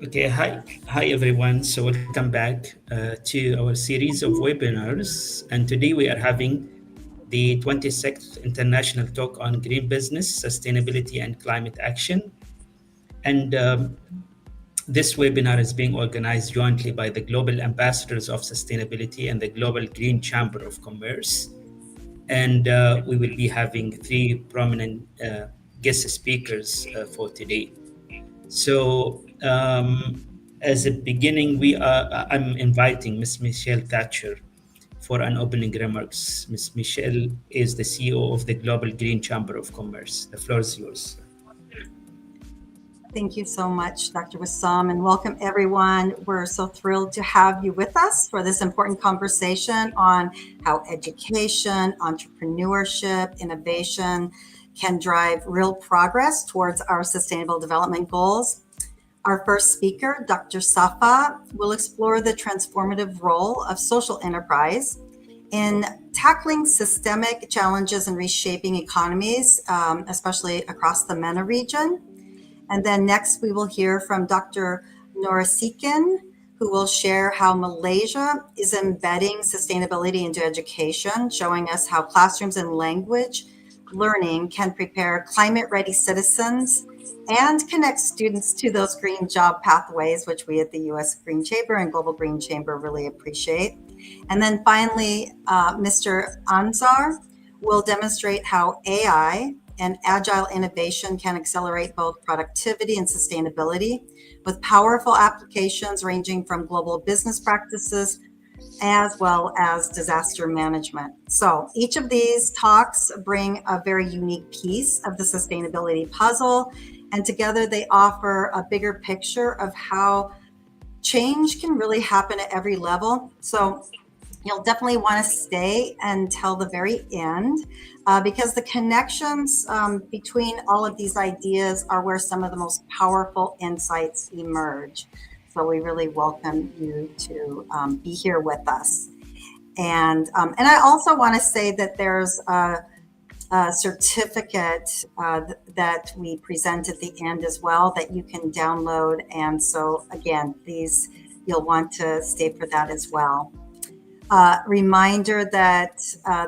Okay, hi everyone. So welcome back to our series of webinars. And today we are having the 26th International Talk on Green Business, Sustainability and Climate Action. And this webinar is being organized jointly by the Global Ambassadors of Sustainability and the Global Green Chamber of Commerce. And we will be having three prominent guest speakers for today. So, as a beginning, I'm inviting Ms. Michelle Thatcher for an opening remarks. Ms. Michelle is the CEO of the Global Green Chamber of Commerce. The floor is yours. Thank you so much, Dr. Wissam, and welcome everyone. We're so thrilled to have you with us for this important conversation on how education, entrepreneurship, innovation can drive real progress towards our sustainable development goals. Our first speaker, Dr. Safa, will explore the transformative role of social enterprise in tackling systemic challenges and reshaping economies, especially across the MENA region. And then next we will hear from Dr. Norasikin, who will share how Malaysia is embedding sustainability into education, showing us how classrooms and language learning can prepare climate-ready citizens and connect students to those green job pathways, which we at the U.S. Green Chamber and Global Green Chamber really appreciate. And then finally, Mr. Ansar will demonstrate how AI and agile innovation can accelerate both productivity and sustainability with powerful applications ranging from global business practices as well as disaster management. So each of these talks bring a very unique piece of the sustainability puzzle, and together they offer a bigger picture of how change can really happen at every level. So you'll definitely want to stay until the very end because the connections between all of these ideas are where some of the most powerful insights emerge. So we really welcome you to be here with us. And I also want to say that there's a certificate that we present at the end as well that you can download. And so again, you'll want to stay for that as well. Reminder that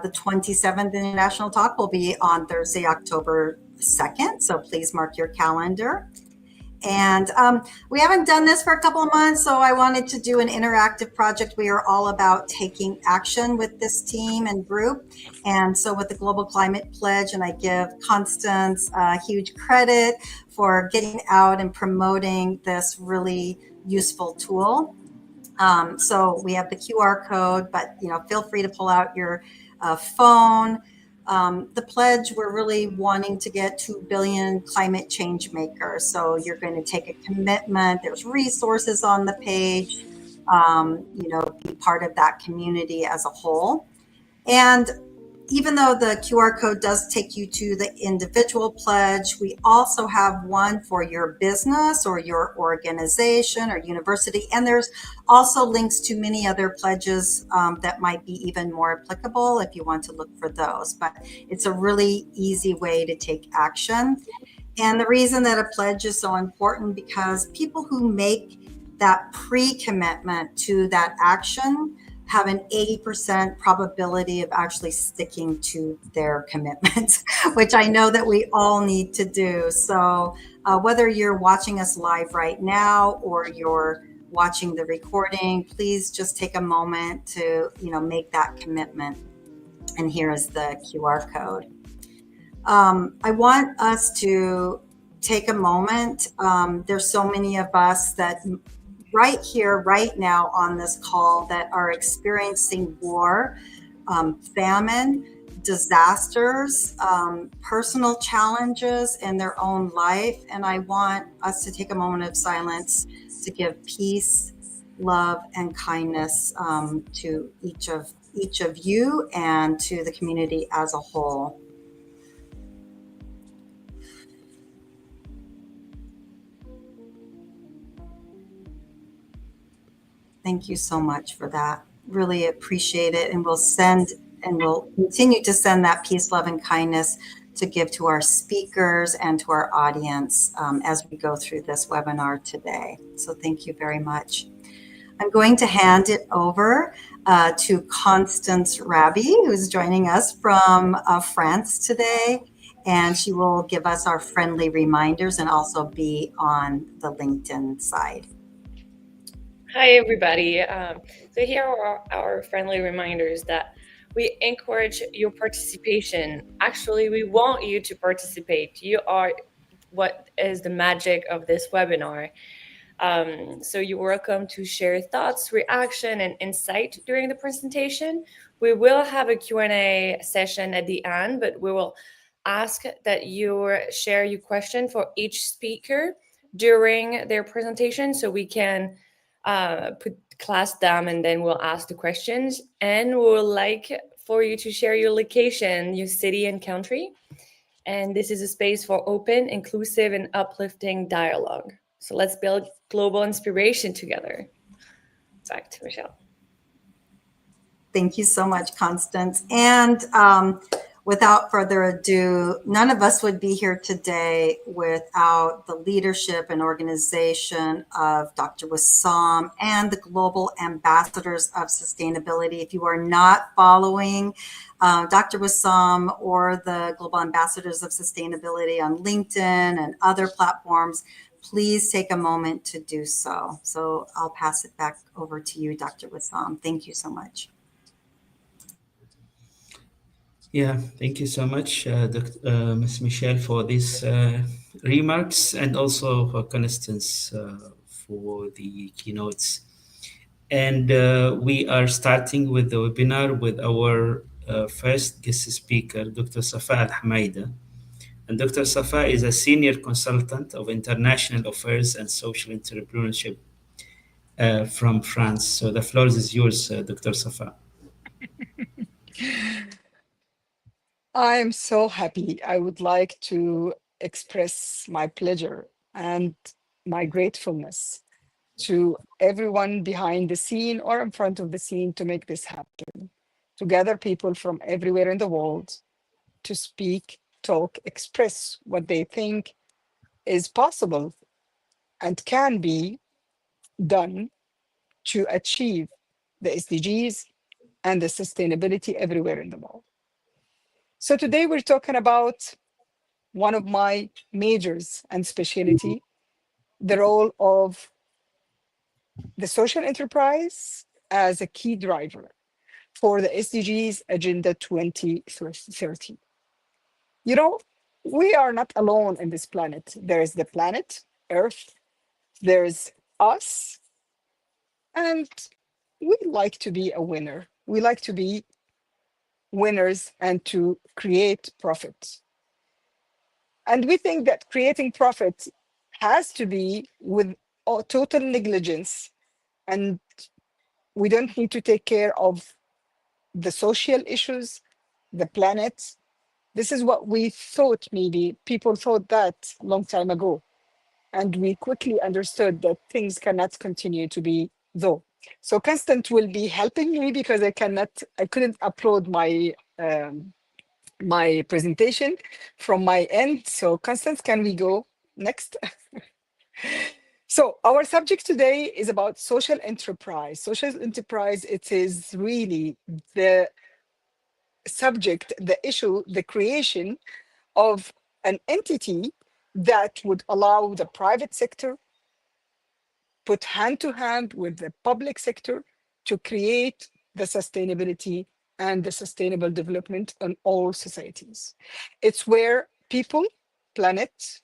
the 27th International Talk will be on Thursday, October 2nd. So please mark your calendar. And we haven't done this for a couple of months, so I wanted to do an interactive project. We are all about taking action with this team and group. And so with the Global Climate Pledge, and I give Constance huge credit for getting out and promoting this really useful tool. So we have the QR code, but feel free to pull out your phone. The pledge, we're really wanting to get 2 billion climate change makers. So you're going to take a commitment. There's resources on the page, be part of that community as a whole. And even though the QR code does take you to the individual pledge, we also have one for your business or your organization or university. And there's also links to many other pledges that might be even more applicable if you want to look for those. But it's a really easy way to take action. And the reason that a pledge is so important because people who make that pre-commitment to that action have an 80% probability of actually sticking to their commitments, which I know that we all need to do. So whether you're watching us live right now or you're watching the recording, please just take a moment to make that commitment. And here is the QR code. I want us to take a moment. There's so many of us that right here, right now on this call that are experiencing war, famine, disasters, personal challenges in their own life. And I want us to take a moment of silence to give peace, love, and kindness to each of you and to the community as a whole. Thank you so much for that. Really appreciate it. And we'll continue to send that peace, love, and kindness to give to our speakers and to our audience as we go through this webinar today. So thank you very much. I'm going to hand it over to Constance Rabi, who's joining us from France today. And she will give us our friendly reminders and also be on the LinkedIn side. Hi, everybody. So here are our friendly reminders that we encourage your participation. Actually, we want you to participate. You are what is the magic of this webinar. So you're welcome to share thoughts, reaction, and insight during the presentation. We will have a Q&A session at the end, but we will ask that you share your question for each speaker during their presentation so we can class them, and then we'll ask the questions. And we'll like for you to share your location, your city and country. And this is a space for open, inclusive, and uplifting dialogue. So let's build global inspiration together. Back to Michelle. Thank you so much, Constance. And without further ado, none of us would be here today without the leadership and organization of Dr. Wissam and the Global Ambassadors of Sustainability. If you are not following Dr. Wissam or the Global Ambassadors of Sustainability on LinkedIn and other platforms, please take a moment to do so. So I'll pass it back over to you, Dr. Wissam. Thank you so much. Yeah, thank you so much, Ms. Michelle, for these remarks, and also for Constance for the keynotes. And we are starting with the webinar with our first guest speaker, Dr. Safa Al-Hamaida. And Dr. Safa is a senior consultant of international affairs and social entrepreneurship from France. So the floor is yours, Dr. Safa. I'm so happy. I would like to express my pleasure and my gratefulness to everyone behind the scene or in front of the scene to make this happen. To gather people from everywhere in the world to speak, talk, express what they think is possible and can be done to achieve the SDGs and the sustainability everywhere in the world. So today we're talking about one of my majors and specialty, the role of the social enterprise as a key driver for the SDGs Agenda 2030. You know, we are not alone in this planet. There is the planet, Earth, there's us, and we like to be a winner. We like to be winners and to create profit. And we think that creating profit has to be with total negligence, and we don't need to take care of the social issues, the planet. This is what we thought. Maybe people thought that a long time ago. And we quickly understood that things cannot continue to be though. So Constant will be helping me because I couldn't upload my my presentation from my end. So Constance, can we go next? So our subject today is about social enterprise. Social enterprise, it is really the subject, the issue, the creation of an entity that would allow the private sector put hand to hand with the public sector to create the sustainability and the sustainable development in all societies. It's where people, planet,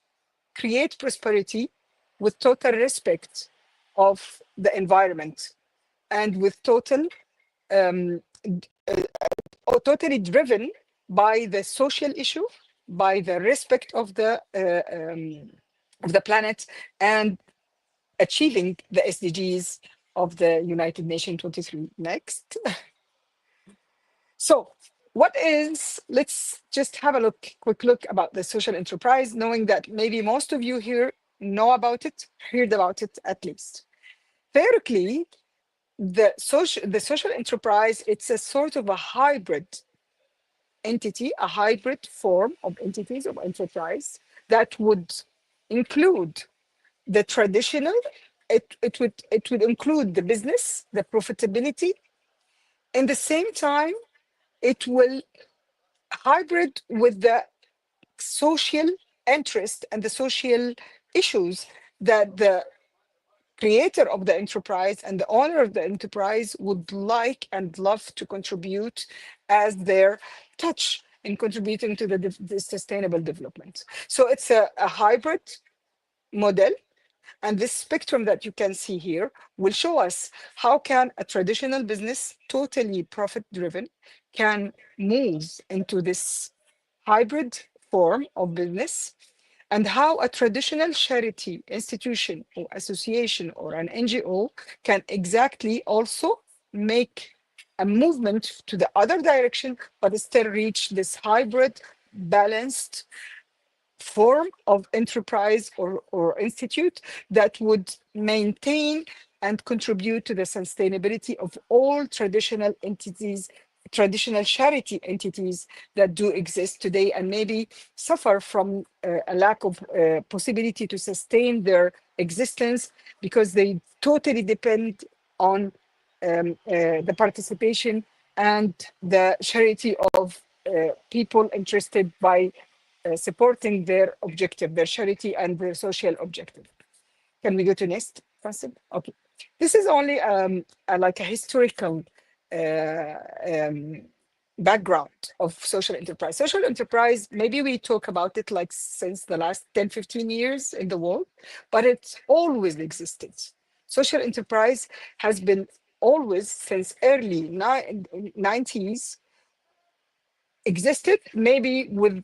create prosperity with total respect of the environment and with totally driven by the social issue, by the respect of the planet, and achieving the SDGs of the United Nations 23. Next. So let's just have a quick look about the social enterprise, knowing that maybe most of you here know about it, heard about it at least. Theoretically, the social enterprise, it's a sort of a hybrid entity, a hybrid form of entities of enterprise that would include the traditional, it would include the business, the profitability. In the same time, it will hybrid with the social interest and the social issues that the creator of the enterprise and the owner of the enterprise would like and love to contribute as their touch in contributing to the sustainable development. So it's a hybrid model. And this spectrum that you can see here will show us how can a traditional business, totally profit driven, can move into this hybrid form of business, and how a traditional charity institution or association or an NGO can exactly also make a movement to the other direction, but still reach this hybrid, balanced form of enterprise or institute that would maintain and contribute to the sustainability of all traditional entities, traditional charity entities that do exist today and maybe suffer from a lack of possibility to sustain their existence because they totally depend on the participation and the charity of people interested by supporting their objective, their charity and their social objective. Can we go to next, Francis? Okay. This is only like a historical background of social enterprise. Social enterprise, maybe we talk about it like since the last 10, 15 years in the world, but it's always existed. Social enterprise has been always since early 90s existed, maybe with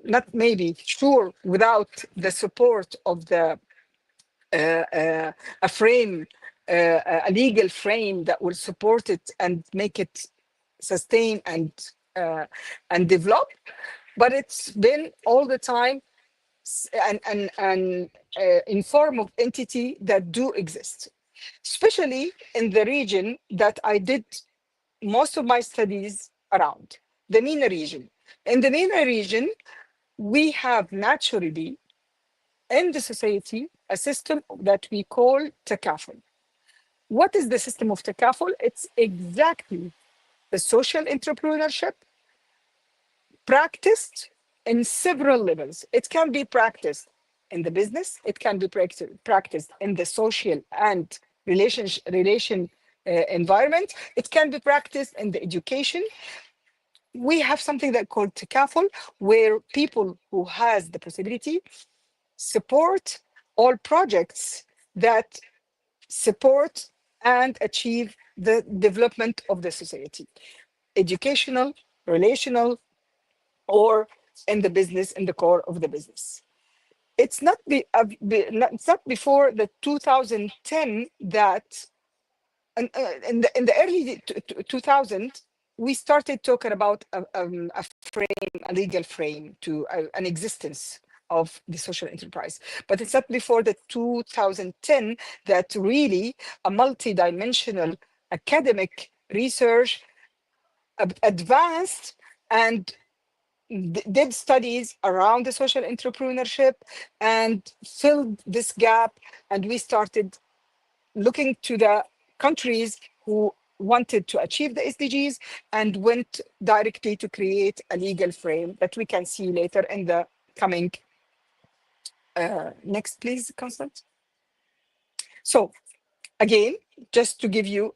not maybe sure without the support of the a frame, a legal frame that will support it and make it sustain and develop, but it's been all the time in form of entity that do exist, especially in the region that I did most of my studies around, the MENA region. In the MENA region, we have naturally in the society a system that we call takaful. What is the system of takaful? It's exactly the social entrepreneurship practiced in several levels. It can be practiced in the business, it can be practiced in the social and relation environment, it can be practiced in the education. We have something that called takaful, where people who has the possibility support all projects that support and achieve the development of the society, educational, relational, or in the business, in the core of the business. It's not it's not before the 2010 that in the early 2000 we started talking about a frame, a legal frame to an existence of the social enterprise. But it's not before the 2010 that really a multi-dimensional academic research advanced and did studies around the social entrepreneurship and filled this gap. And we started looking to the countries who wanted to achieve the SDGs and went directly to create a legal frame that we can see later in the coming. Next, please, Constant. So again, just to give you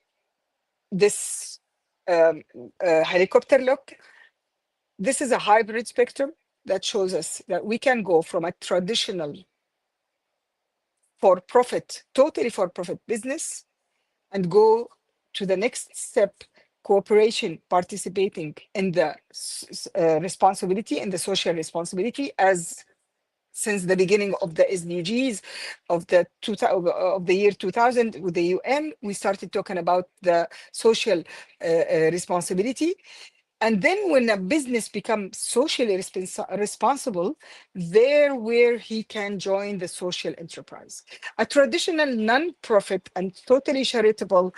this helicopter look, this is a hybrid spectrum that shows us that we can go from a traditional for-profit, totally for-profit business and go to the next step, cooperation, participating in the responsibility and the social responsibility as since the beginning of the SDGs of the year 2000 with the UN, we started talking about the social responsibility. And then when a business becomes socially responsible, there where he can join the social enterprise. A traditional non-profit and totally charitable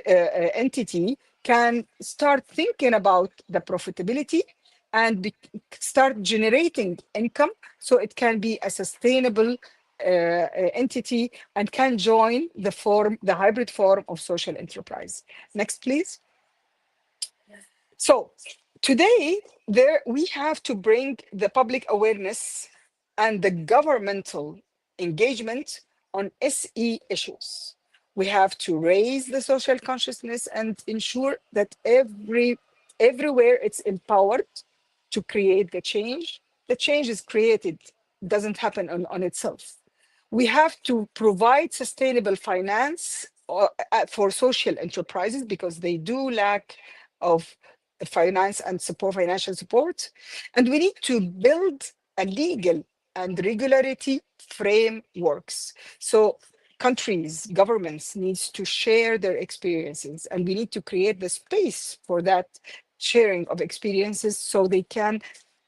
entity can start thinking about the profitability and start generating income, so it can be a sustainable entity and can join the hybrid form of social enterprise. Next, please. So today, we have to bring the public awareness and the governmental engagement on SE issues. We have to raise the social consciousness and ensure that everywhere it's empowered to create the change. The change is created, doesn't happen on itself. We have to provide sustainable finance for social enterprises because they do lack of finance and support, financial support. And we need to build a legal and regularity frameworks. So countries, governments needs to share their experiences, and we need to create the space for that sharing of experiences so they can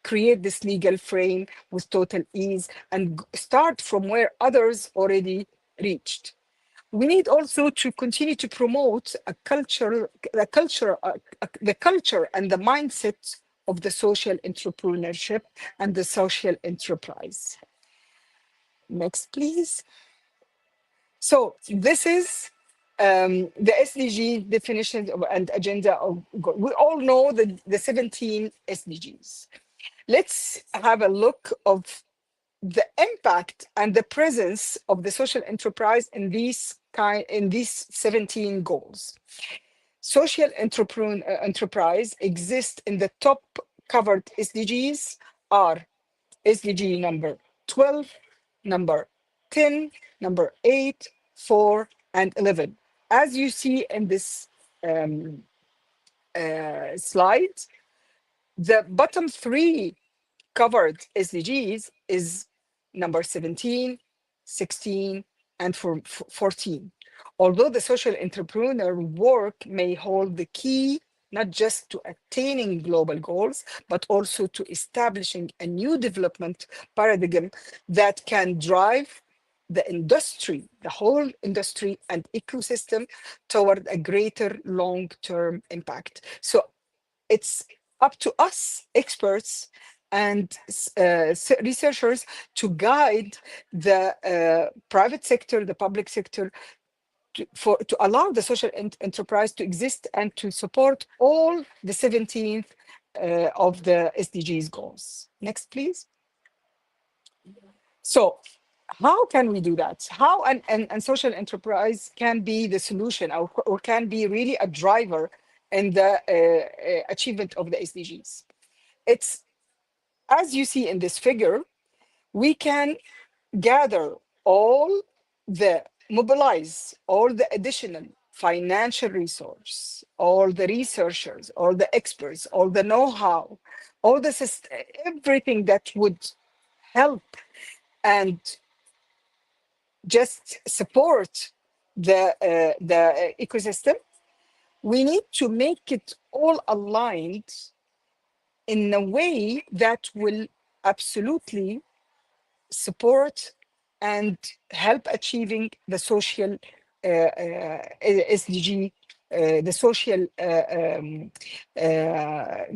create this legal frame with total ease and start from where others already reached. We need also to continue to promote the culture and the mindset of the social entrepreneurship and the social enterprise. Next, please. So this is the SDG definition and agenda of goal. We all know the 17 SDGs. Let's have a look of the impact and the presence of the social enterprise in these 17 goals. Social enterprise exists in the top covered SDGs are SDG number 12, number 10, number 8, 4, and 11. As you see in this slide, the bottom three covered SDGs is number 17, 16, and 14. Although the social entrepreneur work may hold the key not just to attaining global goals, but also to establishing a new development paradigm that can drive the industry, the whole industry and ecosystem toward a greater long-term impact. So it's up to us, experts and researchers, to guide the private sector, the public sector, to allow the social enterprise to exist and to support all the 17th of the SDGs goals. Next, please. So how can we do that? How and social enterprise can be the solution or can be really a driver in the achievement of the SDGs? It's, as you see in this figure, we can mobilize all the additional financial resource, all the researchers, all the experts, all the know-how, all the everything that would help and just support the ecosystem. We need to make it all aligned in a way that will absolutely support and help achieving the social SDG, the social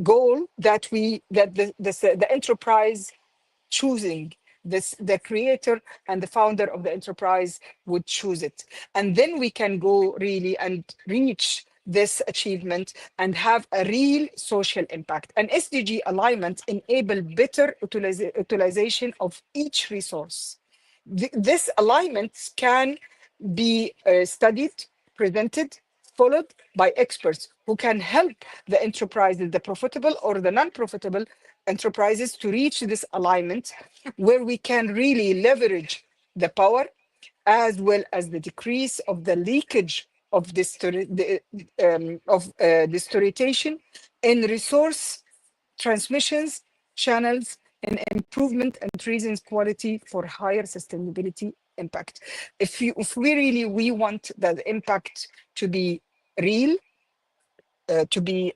goal that the enterprise choosing. The creator and the founder of the enterprise would choose it. And then we can go really and reach this achievement and have a real social impact. And SDG alignment enable better utilization of each resource. This alignment can be studied, presented, followed by experts who can help the enterprises, the profitable or the non-profitable enterprises, to reach this alignment, where we can really leverage the power as well as the decrease of the leakage of distortion in resource transmissions channels and improvement and reasons quality for higher sustainability impact. If we want that impact to be real, to be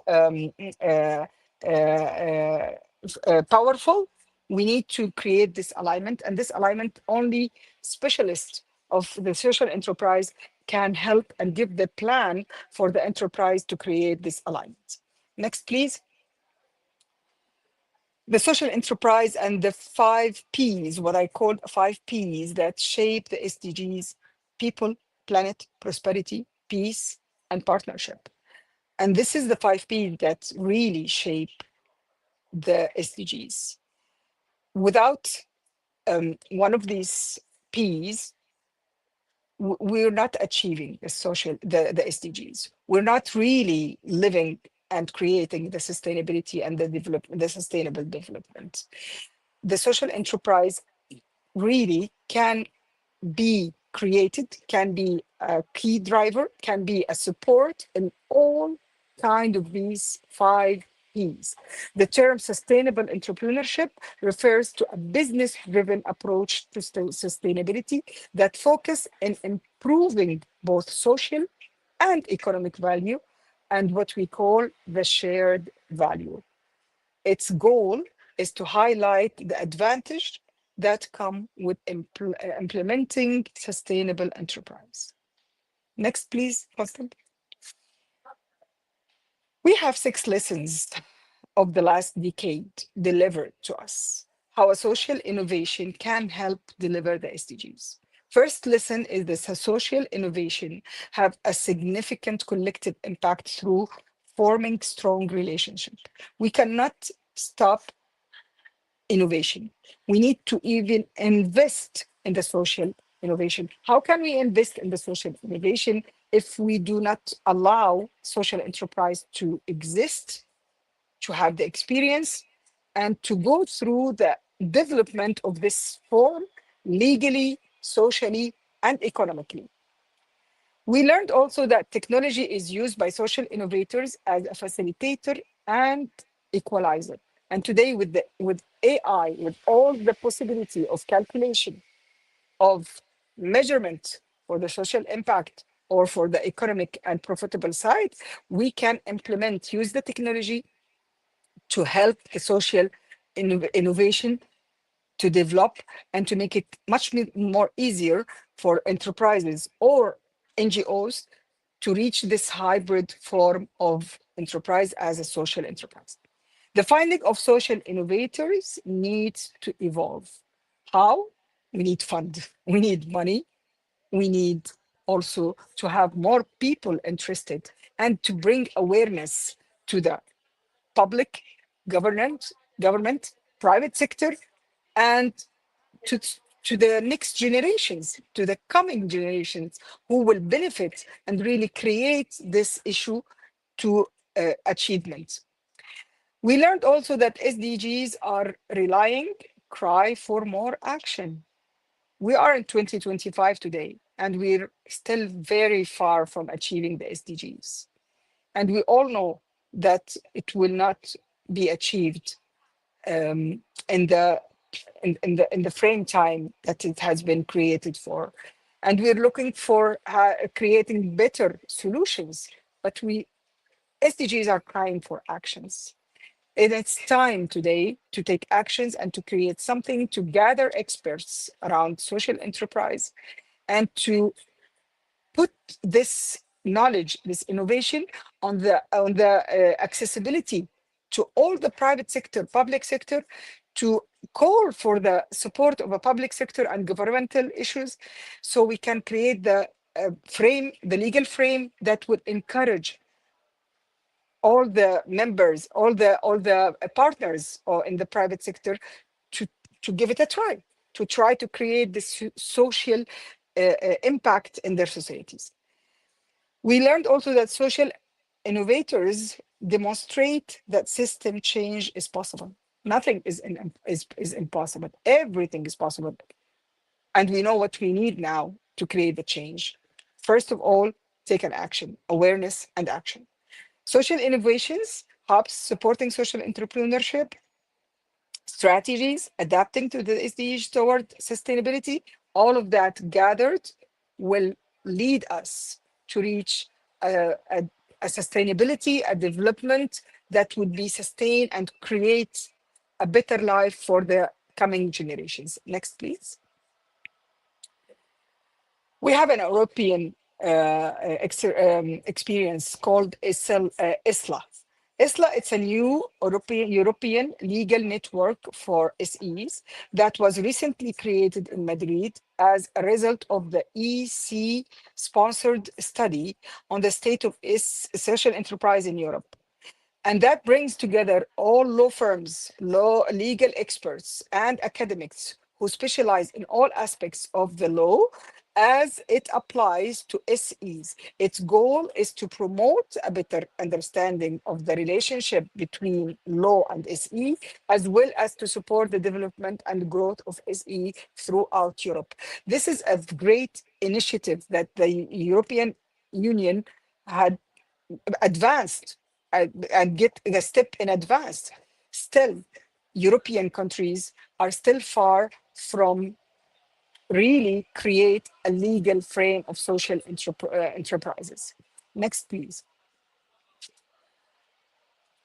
powerful, we need to create this alignment, and this alignment only specialists of the social enterprise can help and give the plan for the enterprise to create this alignment. Next, please. The social enterprise and the 5 Ps, what I call 5 Ps that shape the SDGs: people, planet, prosperity, peace, and partnership. And this is the 5 Ps that really shape the SDGs. Without one of these Ps, we're not achieving the SDGs. We're not really living and creating the sustainability and the sustainable development. The social enterprise really can be created, can be a key driver, can be a support in all kind of these 5 Ps. The term sustainable entrepreneurship refers to a business-driven approach to sustainability that focus on improving both social and economic value and what we call the shared value. Its goal is to highlight the advantage that come with implementing sustainable enterprise. Next, please, Constant. We have 6 lessons of the last decade delivered to us how a social innovation can help deliver the SDGs. First lesson is that a social innovation have a significant collective impact through forming strong relationship. We cannot stop innovation. We need to even invest in the social innovation. How can we invest in the social innovation if we do not allow social enterprise to exist, to have the experience, and to go through the development of this form legally, socially, and economically? We learned also that technology is used by social innovators as a facilitator and equalizer. And today, with AI, with all the possibility of calculation, of measurement for the social impact or for the economic and profitable side, we can use the technology to help the social innovation to develop and to make it much more easier for enterprises or NGOs to reach this hybrid form of enterprise as a social enterprise. The finding of social innovators needs to evolve. How? We need fund, we need money, we need also to have more people interested and to bring awareness to the public, government, private sector, and to, to the next generations, to the coming generations who will benefit and really create this issue to achievement. We learned also that SDGs are relying, cry for more action. We are in 2025 today, and we're still very far from achieving the SDGs. And we all know that it will not be achieved in the frame time that it has been created for. And we're looking for creating better solutions, but SDGs are crying for actions. And it's time today to take actions and to create something to gather experts around social enterprise and to put this knowledge, this innovation on the accessibility to all the private sector, public sector, to call for the support of a public sector and governmental issues, so we can create the legal frame that would encourage all the members, all the partners in the private sector to give it a try, to try to create this social impact in their societies. We learned also that social innovators demonstrate that system change is possible. Nothing is impossible. Everything is possible. And we know what we need now to create the change. First of all, take an action, awareness and action. Social innovations, hubs supporting social entrepreneurship, strategies, adapting to the SDGs toward sustainability, all of that gathered will lead us to reach a sustainability, a development that would be sustained and create a better life for the coming generations. Next, please. We have an European experience called ISLA. ESLA, it's a new European legal network for SEs that was recently created in Madrid as a result of the EC sponsored study on the state of social enterprise in Europe. And that brings together all law firms, legal experts, and academics who specialize in all aspects of the law as it applies to SEs. Its goal is to promote a better understanding of the relationship between law and SE, as well as to support the development and growth of SE throughout Europe. This is a great initiative that the European Union had advanced and get the step in advance. Still, European countries are still far from really create a legal frame of social enterprises. Next, please.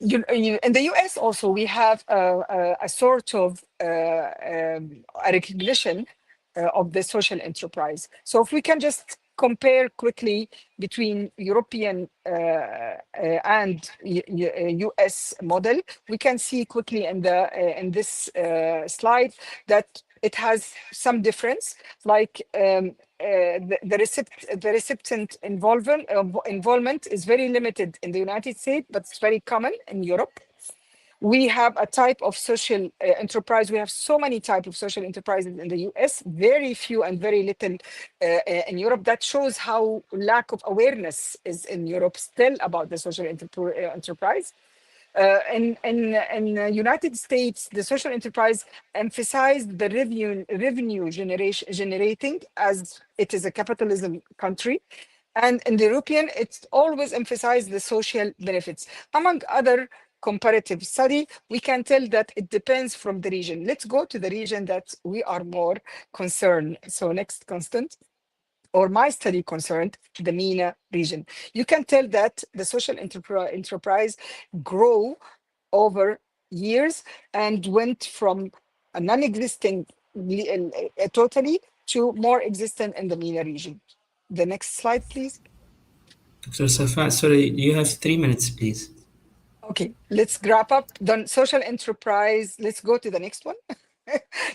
In the US also, we have a sort of a recognition of the social enterprise. So if we can just compare quickly between European and US model, we can see quickly in this slide that it has some difference, like the recipient involvement is very limited in the United States, but it's very common in Europe. We have a type of social enterprise. We have so many types of social enterprises in the US, very few and very little in Europe. That shows how lack of awareness is in Europe still about the social enterprise. In the United States, the social enterprise emphasized the revenue generating, as it is a capitalism country. And in the European, it's always emphasized the social benefits. Among other comparative study, we can tell that it depends from the region. Let's go to the region that we are more concerned. So next, Constant, or my study concerned, the MENA region. You can tell that the social enterprise grow over years and went from a non-existing totally to more existent in the MENA region. The next slide, please. Dr. Safa, sorry, you have 3 minutes, please. Okay, let's wrap up the social enterprise. Let's go to the next one.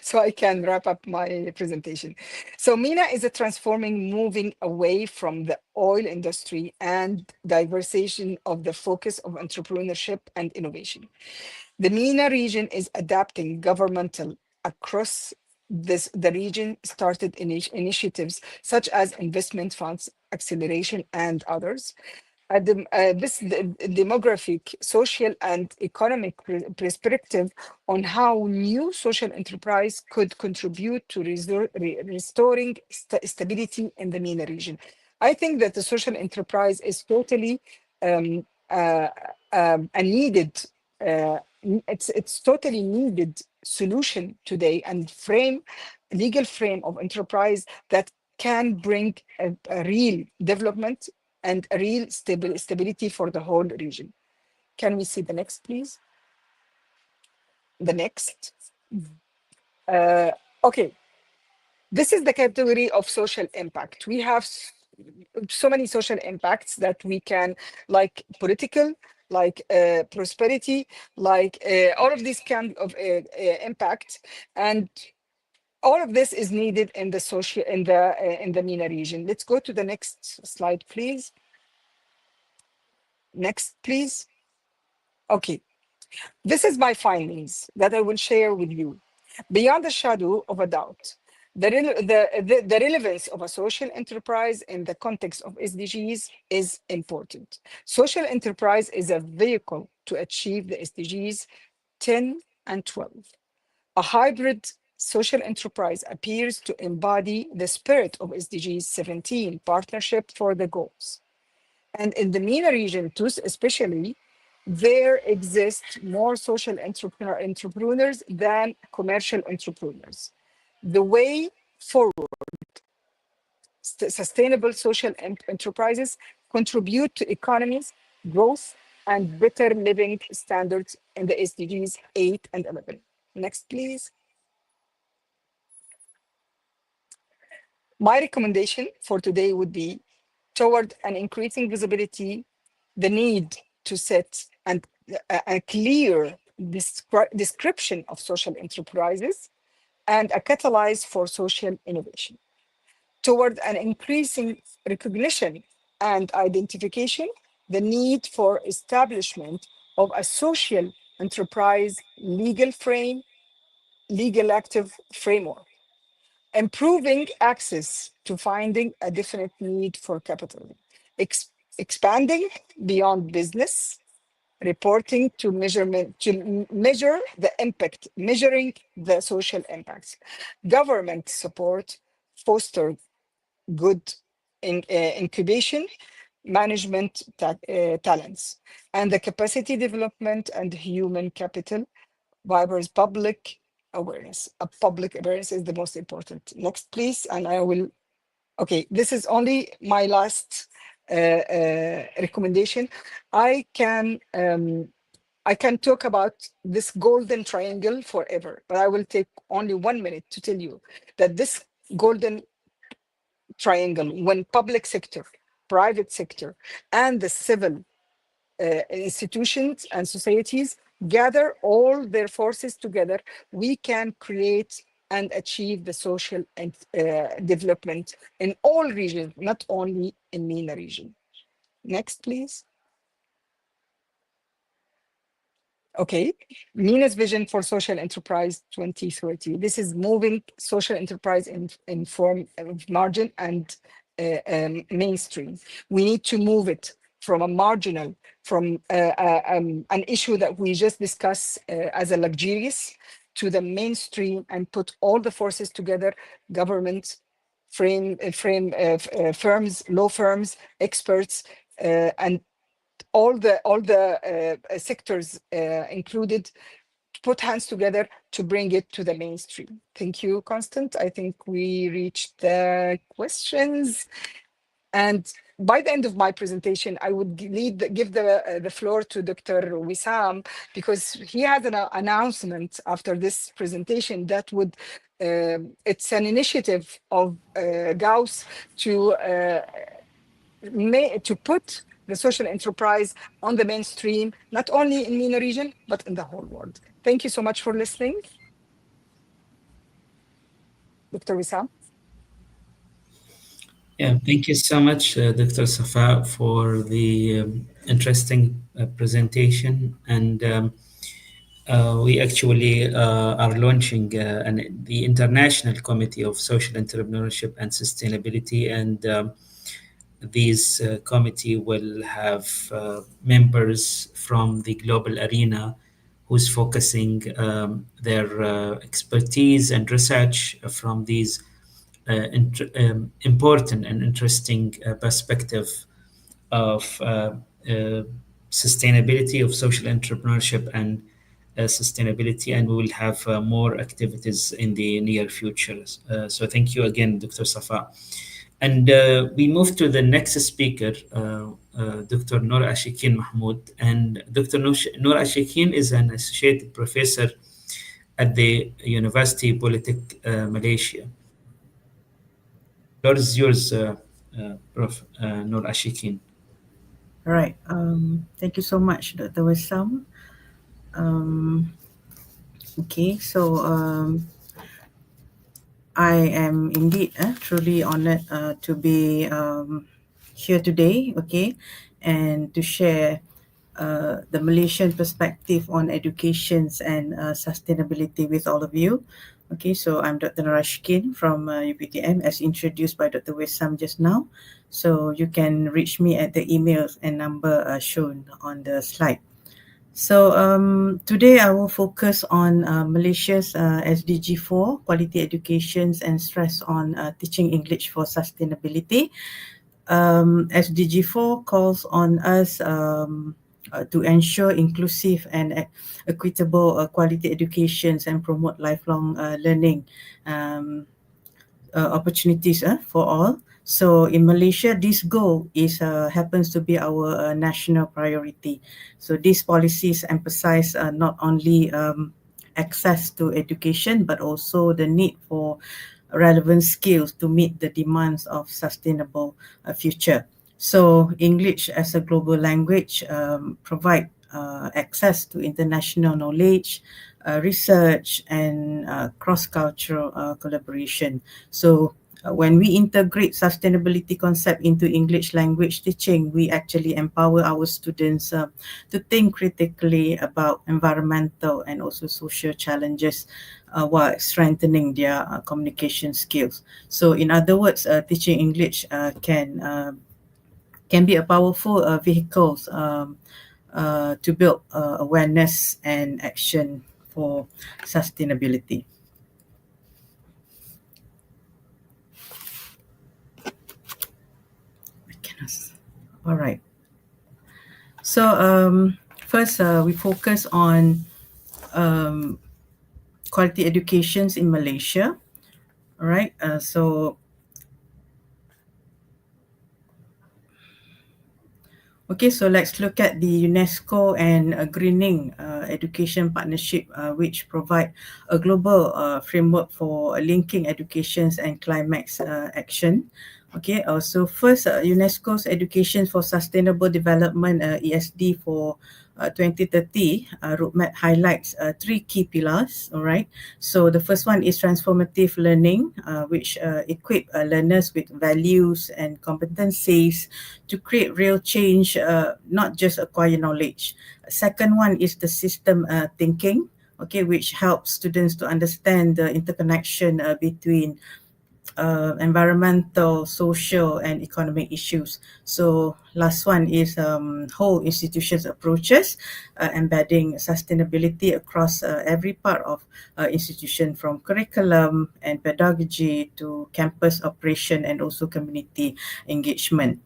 So I can wrap up my presentation. So MENA is a transforming, moving away from the oil industry and diversification of the focus of entrepreneurship and innovation. The MENA region is adapting governmental across the region started initiatives such as investment funds, acceleration, and others. This demographic, social, and economic perspective on how new social enterprise could contribute to restoring stability in the MENA region. I think that the social enterprise is totally a needed, it's totally needed solution today, and legal frame of enterprise that can bring a real development and a real stability for the whole region. Can we see the next, please? The next. Okay, this is the category of social impact. We have so many social impacts that we can, like political, like prosperity, like all of these kind of impact, and all of this is needed in the social in the MENA region. Let's go to the next slide, please. Next, please. Okay, this is my findings that I will share with you. Beyond the shadow of a doubt, the relevance of a social enterprise in the context of SDGs is important. Social enterprise is a vehicle to achieve the SDGs 10 and 12. A hybrid social enterprise appears to embody the spirit of SDGs 17, partnership for the goals. And in the MENA region, too, especially, there exist more social entrepreneurs than commercial entrepreneurs. The way forward, sustainable social enterprises contribute to economies, growth, and better living standards in the SDGs 8 and 11. Next, please. My recommendation for today would be toward an increasing visibility, the need to set and a clear description of social enterprises and a catalyst for social innovation. Toward an increasing recognition and identification, the need for establishment of a social enterprise legal active framework, improving access to finding a definite need for capital, expanding beyond business, reporting to measure the impact, measuring the social impacts, government support, foster good incubation, management talents, and the capacity development and human capital. Viber's public awareness. A public awareness is the most important. Next, please, and I will. Okay, this is only my last recommendation. I can talk about this golden triangle forever, but I will take only 1 minute to tell you that this golden triangle, when public sector, private sector, and the civil institutions and societies gather all their forces together, we can create and achieve the social and development in all regions, not only in MENA region. Next, please. Okay, MENA's vision for social enterprise 2030. This is moving social enterprise in form of margin and mainstream. We need to move it from a marginal, from an issue that we just discussed as a luxurious, to the mainstream, and put all the forces together: government, firms, law firms, experts, and all the sectors included, to put hands together to bring it to the mainstream. Thank you, Constant. I think we reached the questions. And by the end of my presentation, I would give the floor to Dr. Wissam, because he has an announcement after this presentation that would, it's an initiative of Gauss to put the social enterprise on the mainstream, not only in MENA region, but in the whole world. Thank you so much for listening. Dr. Wissam. Yeah, thank you so much, Dr. Safa, for the interesting presentation. And we actually are launching the International Committee of Social Entrepreneurship and Sustainability. And this committee will have members from the global arena who's focusing their expertise and research from these important and interesting perspective of sustainability, of social entrepreneurship and sustainability, and we will have more activities in the near future. So thank you again, Dr. Safa. And we move to the next speaker, Dr. Noor Ashikin Mahmoud. And Dr. Noor Ashikin is an associate professor at the University Polytechnic Malaysia. The floor is yours, Prof. Noor Ashikin. All right. Thank you so much, Dr. Wissam. Okay, so I am indeed truly honored to be here today, okay, and to share the Malaysian perspective on educations and sustainability with all of you. Okay, so I'm Dr. Noor Ashikin from UPTM, as introduced by Dr. Wissam just now. So you can reach me at the emails and number shown on the slide. So today I will focus on Malaysia's SDG 4, quality educations and stress on teaching English for sustainability. SDG 4 calls on us to ensure inclusive and equitable quality educations and promote lifelong learning opportunities for all. So in Malaysia, this goal is happens to be our national priority. So these policies emphasize not only access to education, but also the need for relevant skills to meet the demands of sustainable future. So English as a global language provide access to international knowledge, research, and cross-cultural collaboration. So when we integrate sustainability concept into English language teaching, we actually empower our students to think critically about environmental and also social challenges while strengthening their communication skills. So in other words, teaching English can be a powerful vehicle to build awareness and action for sustainability. All right. So first, we focus on quality educations in Malaysia. All right. Okay, so let's look at the UNESCO and Greening Education Partnership, which provide a global framework for linking educations and climate action. Okay, so first, UNESCO's Education for Sustainable Development, ESD for 2030 roadmap highlights three key pillars. All right, so the first one is transformative learning, which equip learners with values and competencies to create real change, not just acquire knowledge. Second one is the system thinking, okay, which helps students to understand the interconnection between environmental, social, and economic issues. So last one is whole institutions approaches, embedding sustainability across every part of institution, from curriculum and pedagogy to campus operation and also community engagement.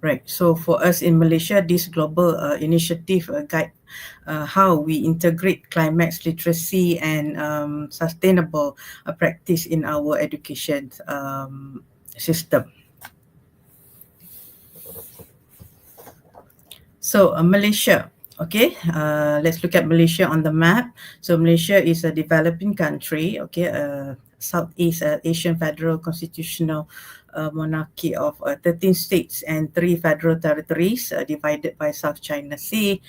Right. So for us in Malaysia, this global initiative guide how we integrate climate literacy and sustainable practice in our education system. So Malaysia. Okay, let's look at Malaysia on the map. So Malaysia is a developing country. Okay, Southeast Asian Federal Constitutional monarchy of 13 states and 3 federal territories divided by South China Sea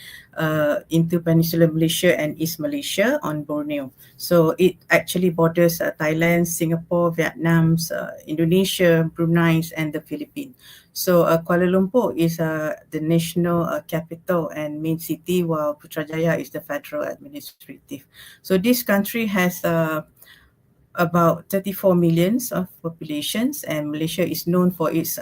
into Peninsular Malaysia and East Malaysia on Borneo. So it actually borders Thailand, Singapore, Vietnam, Indonesia, Brunei, and the Philippines. So Kuala Lumpur is the national capital and main city, while Putrajaya is the federal administrative. So this country has about 34 millions of populations, and Malaysia is known for its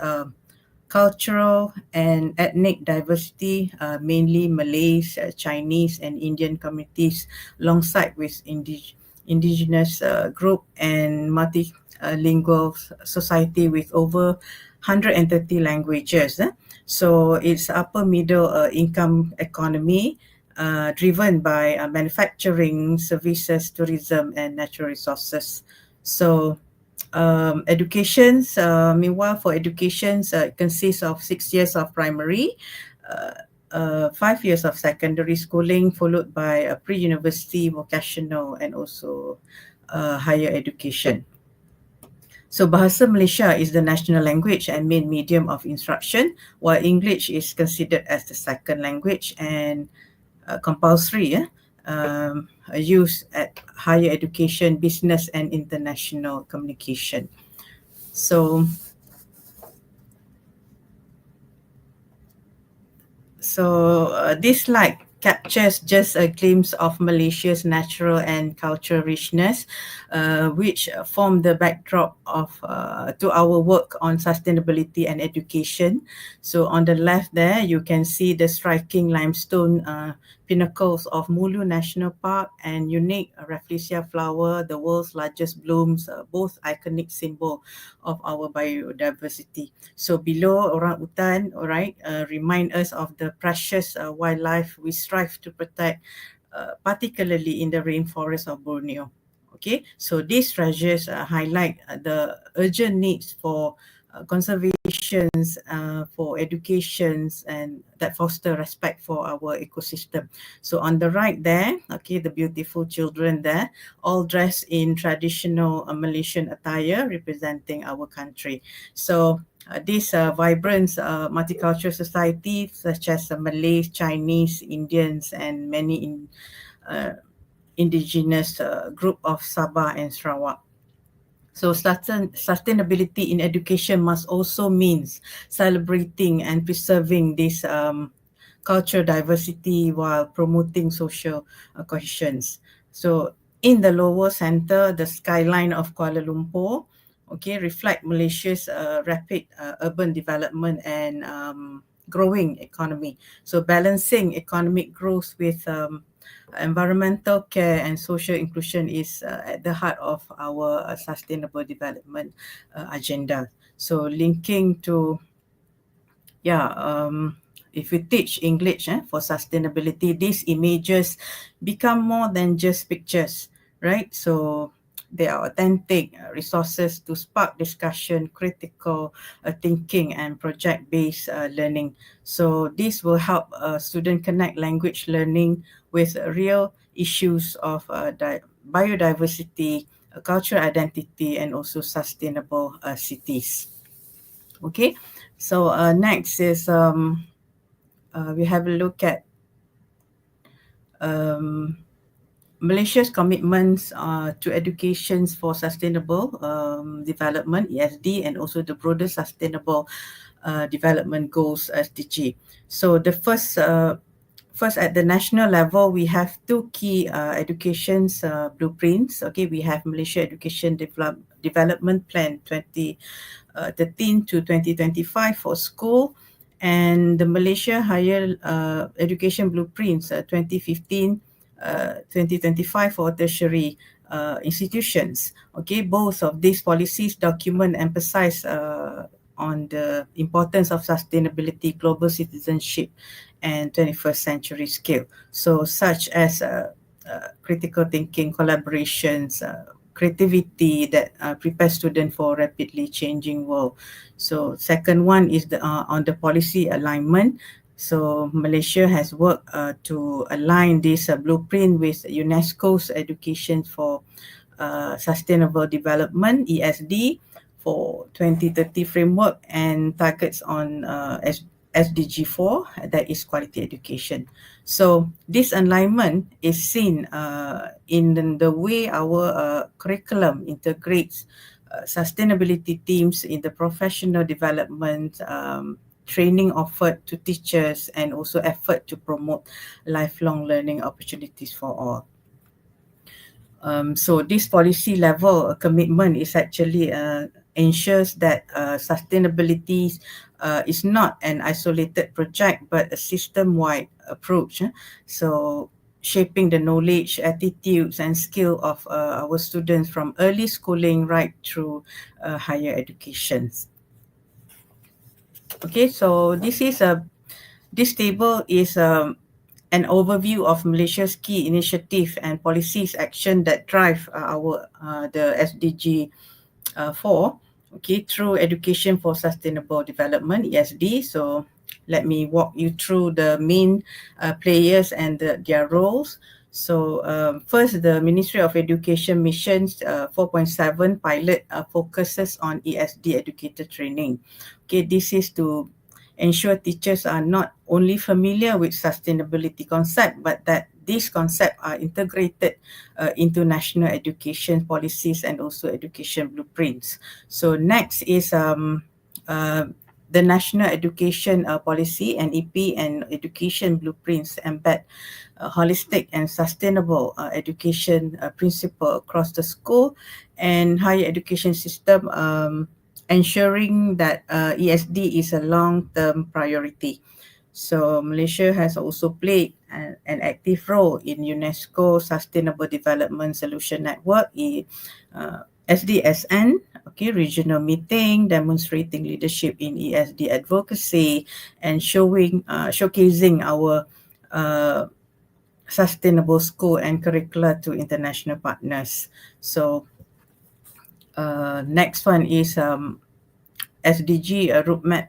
cultural and ethnic diversity, mainly Malays, Chinese, and Indian communities, alongside with indigenous group and multilingual society with over 130 languages. So it's upper middle income economy, driven by manufacturing, services, tourism, and natural resources. So educations, meanwhile, for educations, it consists of 6 years of primary, 5 years of secondary schooling, followed by a pre-university, vocational, and also higher education. So Bahasa Malaysia is the national language and main medium of instruction, while English is considered as the second language and compulsory use at higher education, business, and international communication. So this slide captures just a glimpse of Malaysia's natural and cultural richness, which form the backdrop of to our work on sustainability and education. So on the left there, you can see the striking limestone pinnacles of Mulu National Park and unique Rafflesia flower, the world's largest blooms, both iconic symbol of our biodiversity. So below orangutan, all right, remind us of the precious wildlife we strive to protect, particularly in the rainforest of Borneo. Okay, so these treasures highlight the urgent needs for conservations, for educations, and that foster respect for our ecosystem. So on the right there, okay, the beautiful children there, all dressed in traditional Malaysian attire representing our country. So These vibrant multicultural societies such as Malays, Chinese, Indians, and many indigenous group of Sabah and Sarawak. So sustainability in education must also means celebrating and preserving this cultural diversity while promoting social cohesion. So in the lower center, the skyline of Kuala Lumpur, okay, reflect Malaysia's rapid urban development and growing economy. So balancing economic growth with environmental care and social inclusion is at the heart of our sustainable development agenda. So linking to, if we teach English for sustainability, these images become more than just pictures, right? So they are authentic resources to spark discussion, critical thinking, and project-based learning. So this will help students connect language learning with real issues of biodiversity, cultural identity, and also sustainable cities. Okay, so next is we have a look at Malaysia's commitments to education for sustainable development, ESD, and also the broader sustainable development goals, SDG. So the first at the national level, we have two key education blueprints. Okay, we have Malaysia Education Development Plan 2013 to 2025 for school, and the Malaysia Higher Education Blueprints 2015 2025 for tertiary institutions. Okay, both of these policies document emphasize on the importance of sustainability, global citizenship, and 21st century skill. So such as critical thinking, collaborations, creativity that prepare students for rapidly changing world. So second one is on the policy alignment. So Malaysia has worked to align this blueprint with UNESCO's Education for Sustainable Development, ESD, for 2030 framework and targets on SDG 4, that is quality education. So this alignment is seen in the way our curriculum integrates sustainability themes in the professional development, training offered to teachers, and also effort to promote lifelong learning opportunities for all. So this policy level commitment is actually ensures that sustainability is not an isolated project but a system-wide approach. So shaping the knowledge, attitudes, and skill of our students from early schooling right through higher education. Okay, so this table is an overview of Malaysia's key initiative and policies action that drive the SDG 4, okay, through Education for Sustainable Development, ESD. So let me walk you through the main players and their roles. So first, the Ministry of Education missions 4.7 pilot focuses on ESD educator training. Okay, this is to ensure teachers are not only familiar with sustainability concept, but that these concepts are integrated into national education policies and also education blueprints. So next is the National Education Policy, NEP, and education blueprints embed holistic and sustainable education principle across the school and higher education system, ensuring that ESD is a long-term priority. So Malaysia has also played an active role in UNESCO Sustainable Development Solution Network, SDSN, okay, regional meeting demonstrating leadership in ESD advocacy and showcasing our sustainable school and curricula to international partners. So next one is SDG roadmap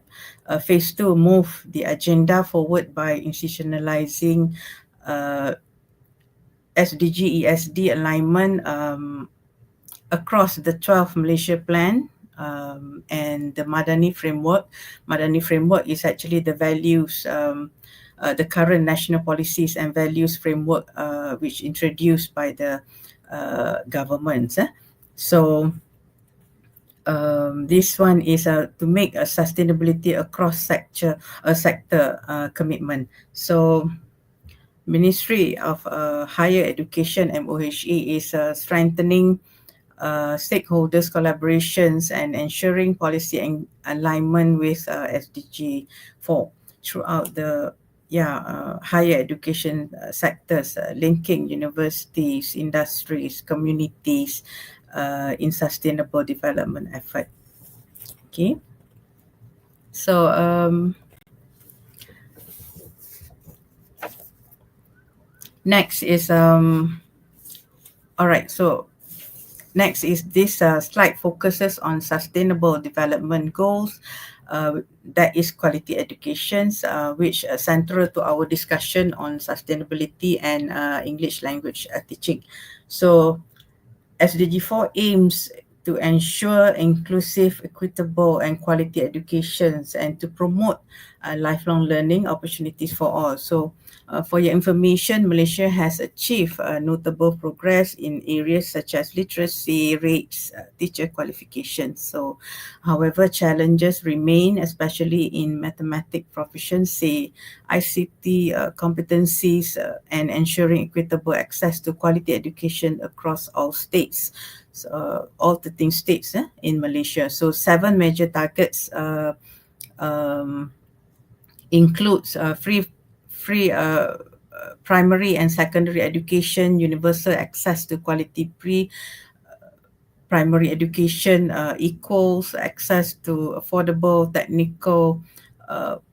phase 2, move the agenda forward by institutionalizing SDG ESD alignment across the 12 Malaysia plan and the Madani framework. Madani framework is actually the values, the current national policies and values framework which introduced by the governments. So this one is to make a sustainability across sector commitment. So Ministry of Higher Education, MOHE, is strengthening stakeholders collaborations and ensuring policy alignment with SDG 4 throughout the higher education sectors, linking universities, industries, communities in sustainable development effort. Okay, so next is all right. So next is this slide focuses on sustainable development goals. That is quality educations, which are central to our discussion on sustainability and English language teaching. So SDG 4 aims to ensure inclusive, equitable, and quality educations and to promote lifelong learning opportunities for all. So for your information, Malaysia has achieved notable progress in areas such as literacy rates, teacher qualifications. So, however, challenges remain, especially in mathematics proficiency, ICT competencies, and ensuring equitable access to quality education across all states. So, all 13 states in Malaysia. So 7 major targets includes free primary and secondary education, universal access to quality primary education, equals access to affordable technical,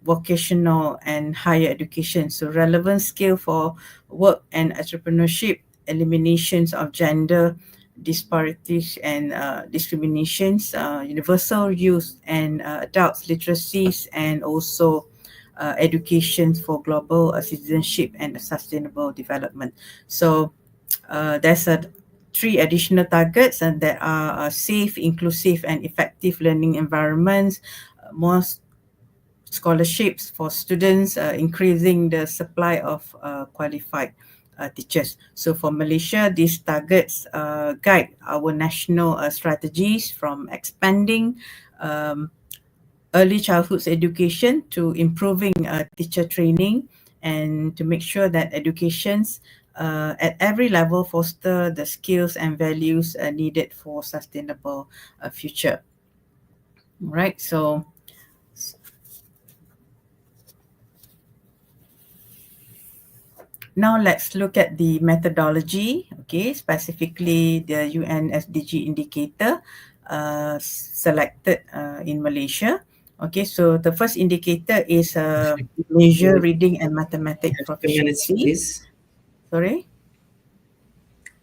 vocational and higher education. So relevant skill for work and entrepreneurship, eliminations of gender disparities and discriminations, universal youth and adults literacies, and also education for global citizenship and sustainable development. So there's 3 additional targets, and that are safe, inclusive and effective learning environments, more scholarships for students, increasing the supply of qualified teachers. So for Malaysia, these targets guide our national strategies from expanding early childhood education to improving teacher training, and to make sure that educations at every level foster the skills and values needed for sustainable future. Right, so now let's look at the methodology, okay, specifically the UN SDG indicator selected in Malaysia. Okay, so the first indicator is measure reading and mathematics 2 minutes, proficiency. please. Sorry?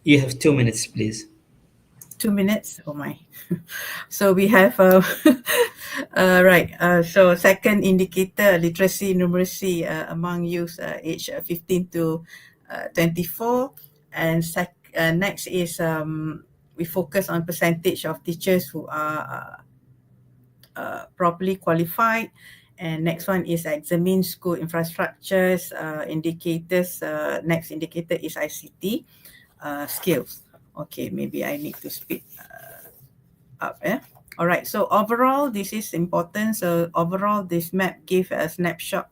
You have 2 minutes, please. 2 minutes? Oh my. So we have, right. So second indicator, literacy numeracy among youth age 15 to 24. And next is we focus on percentage of teachers who are properly qualified. And next one is examine school infrastructures, indicators. Next indicator is ICT skills. Okay, maybe I need to speed up. All right, so overall, this is important. So overall, this map gives a snapshot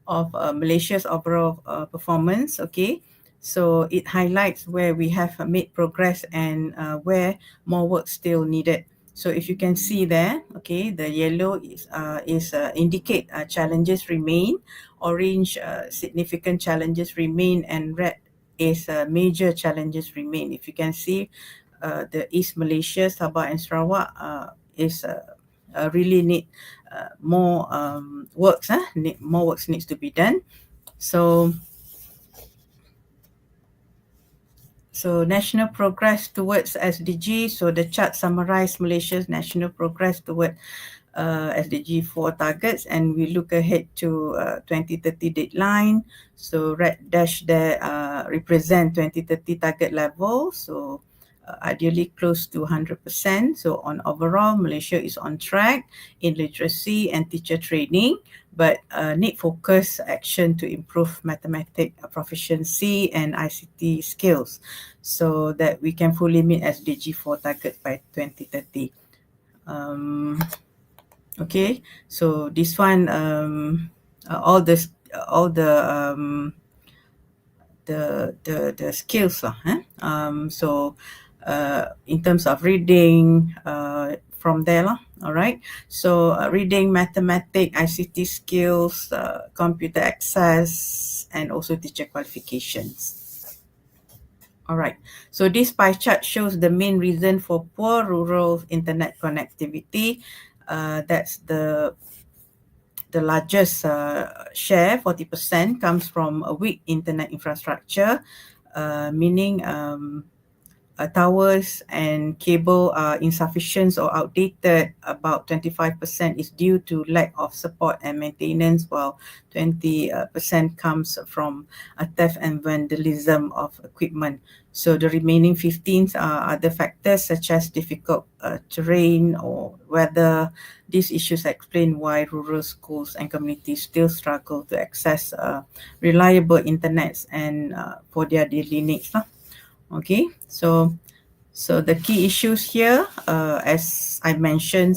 of Malaysia's overall performance. Okay, so it highlights where we have made progress and where more work still needed. So if you can see there, okay, the yellow is indicate challenges remain, orange significant challenges remain, and red is major challenges remain. If you can see, the East Malaysia, Sabah and Sarawak is really need more works. More works needs to be done. So national progress towards SDG. So the chart summarized Malaysia's national progress toward SDG 4 targets, and we look ahead to 2030 deadline. So red dash there represent 2030 target level. So ideally close to 100%. So on overall, Malaysia is on track in literacy and teacher training, but need focus action to improve mathematics proficiency and ICT skills so that we can fully meet SDG 4 target by 2030. Okay, so this one, all the skills lah. So in terms of reading, from there lah. All right. So reading, mathematics, ICT skills, computer access, and also teacher qualifications. All right. So this pie chart shows the main reason for poor rural internet connectivity. That's the largest share, 40%, comes from a weak internet infrastructure, meaning towers and cable are insufficient or outdated. About 25% is due to lack of support and maintenance, while 20% comes from theft and vandalism of equipment. So the remaining 15 are other factors such as difficult terrain or weather. These issues explain why rural schools and communities still struggle to access reliable internets and for their daily needs. Okay, so the key issues here, as I mentioned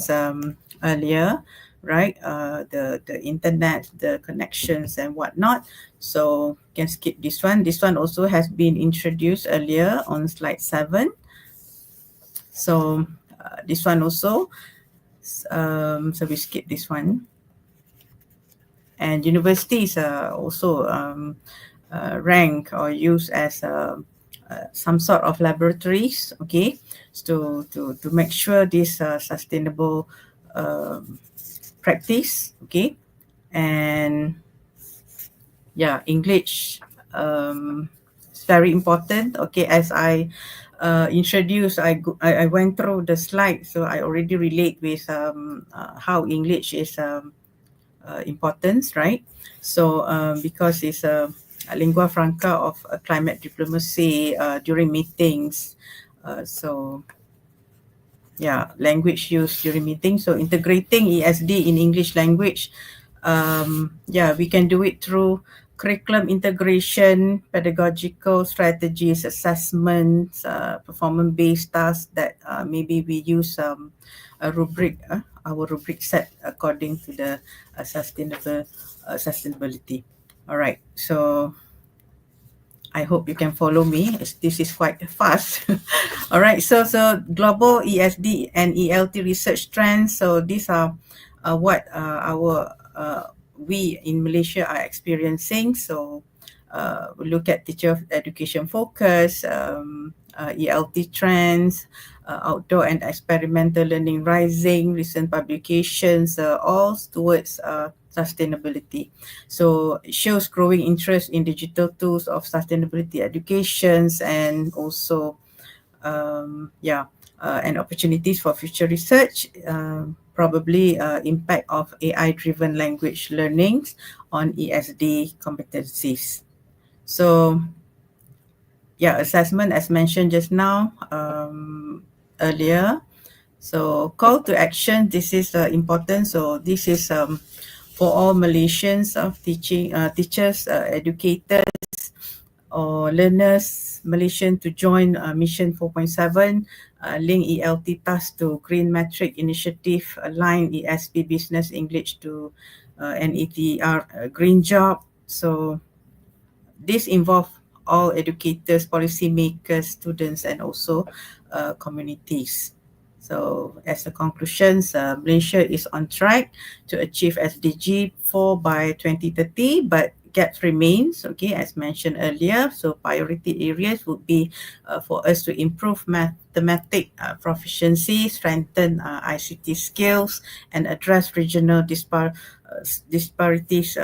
earlier, right? The internet, the connections and whatnot. So you can skip this one. This one also has been introduced earlier on slide 7. So this one also, so we skip this one. And universities are also ranked or used as some sort of laboratories, okay, to make sure this sustainable practice, okay. And yeah, English it's very important, okay. As I introduced, I went through the slide, so I already relate with how English is important, right? So because it's a lingua franca of climate diplomacy during meetings, so yeah, language use during meetings. So integrating ESD in English language, yeah, we can do it through curriculum integration, pedagogical strategies, assessments, performance-based tasks that maybe we use a rubric, our rubric set according to the sustainability. All right, so I hope you can follow me. This is quite fast. All right, so global ESD and ELT research trends. So these are what we in Malaysia are experiencing. So we look at teacher education focus, ELT trends, outdoor and experimental learning rising, recent publications, all towards sustainability. So it shows growing interest in digital tools of sustainability educations and also and opportunities for future research, probably impact of AI-driven language learnings on ESD competencies. So yeah, assessment as mentioned just now earlier. So call to action, this is important. So this is for all Malaysians of teachers, educators or learners, Malaysian to join Mission 4.7, link ELT task to Green Metric Initiative, align ESP Business English to NETR Green Job. So this involves all educators, policymakers, students, and also communities. So as a conclusion, Malaysia is on track to achieve SDG 4 by 2030, but gaps remains, okay, as mentioned earlier. So priority areas would be for us to improve mathematics proficiency, strengthen ICT skills, and address regional disparities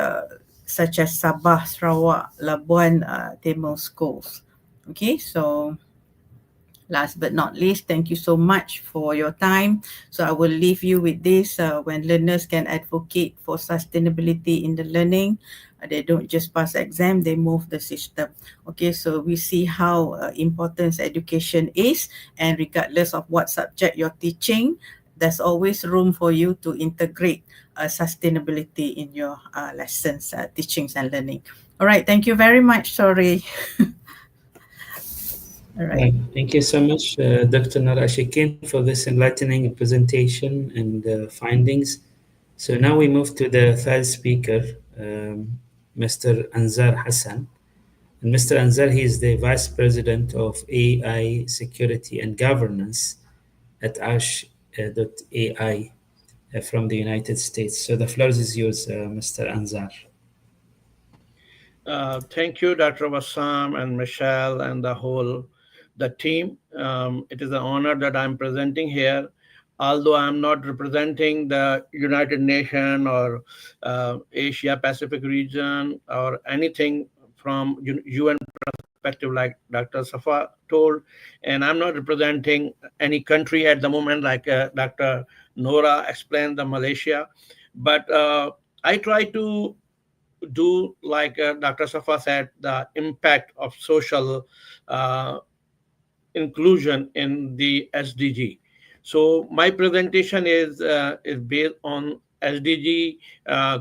such as Sabah, Sarawak, Labuan, Timor schools. Okay, so Last but not least, thank you so much for your time. So I will leave you with this. When learners can advocate for sustainability in the learning, they don't just pass exam, they move the system. Okay, so we see how important education is, and regardless of what subject you're teaching, there's always room for you to integrate sustainability in your lessons, teachings and learning. All right, thank you very much. Sorry. All right. Thank you so much, Dr. Nara Ashikin, for this enlightening presentation and findings. So now we move to the third speaker, Mr. Anzar Hassan. And Mr. Anzar, he is the Vice President of AI Security and Governance at Ash.ai from the United States. So the floor is yours, Mr. Anzar. Thank you, Dr. Wassam and Michelle and the team. It is an honor that I'm presenting here. Although I'm not representing the United Nations or Asia Pacific region or anything from UN perspective, like Dr. Safa told, and I'm not representing any country at the moment, like Dr. Nora explained the Malaysia, but I try to do, like Dr. Safa said, the impact of social inclusion in the SDG. So my presentation is based on SDG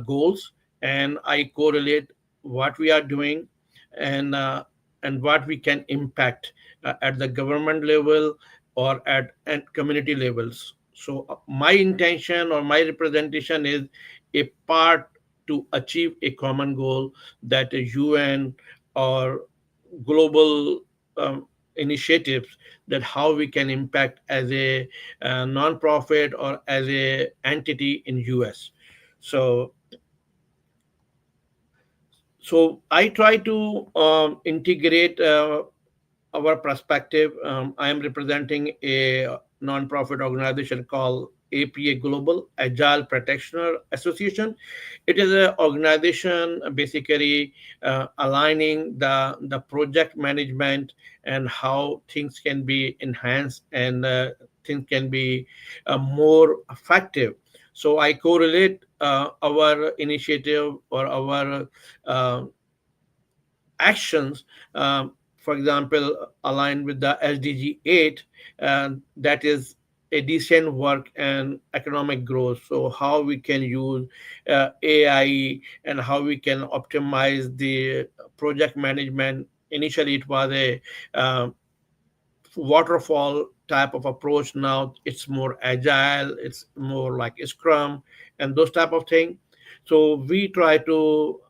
goals, and I correlate what we are doing and what we can impact at the government level or at community levels. So my intention or my representation is a part to achieve a common goal that a UN or global initiatives, that how we can impact as a non-profit or as a entity in US. So I try to integrate our perspective. I am representing a non-profit organization called APA Global Agile Practitioner Association. It is an organization basically aligning the project management and how things can be enhanced and things can be more effective. So I correlate our initiative or our uh, actions, for example, aligned with the SDG 8, that is a decent work and economic growth. So how we can use AI and how we can optimize the project management. Initially, it was a waterfall type of approach. Now it's more agile. It's more like a Scrum and those type of thing. So we try to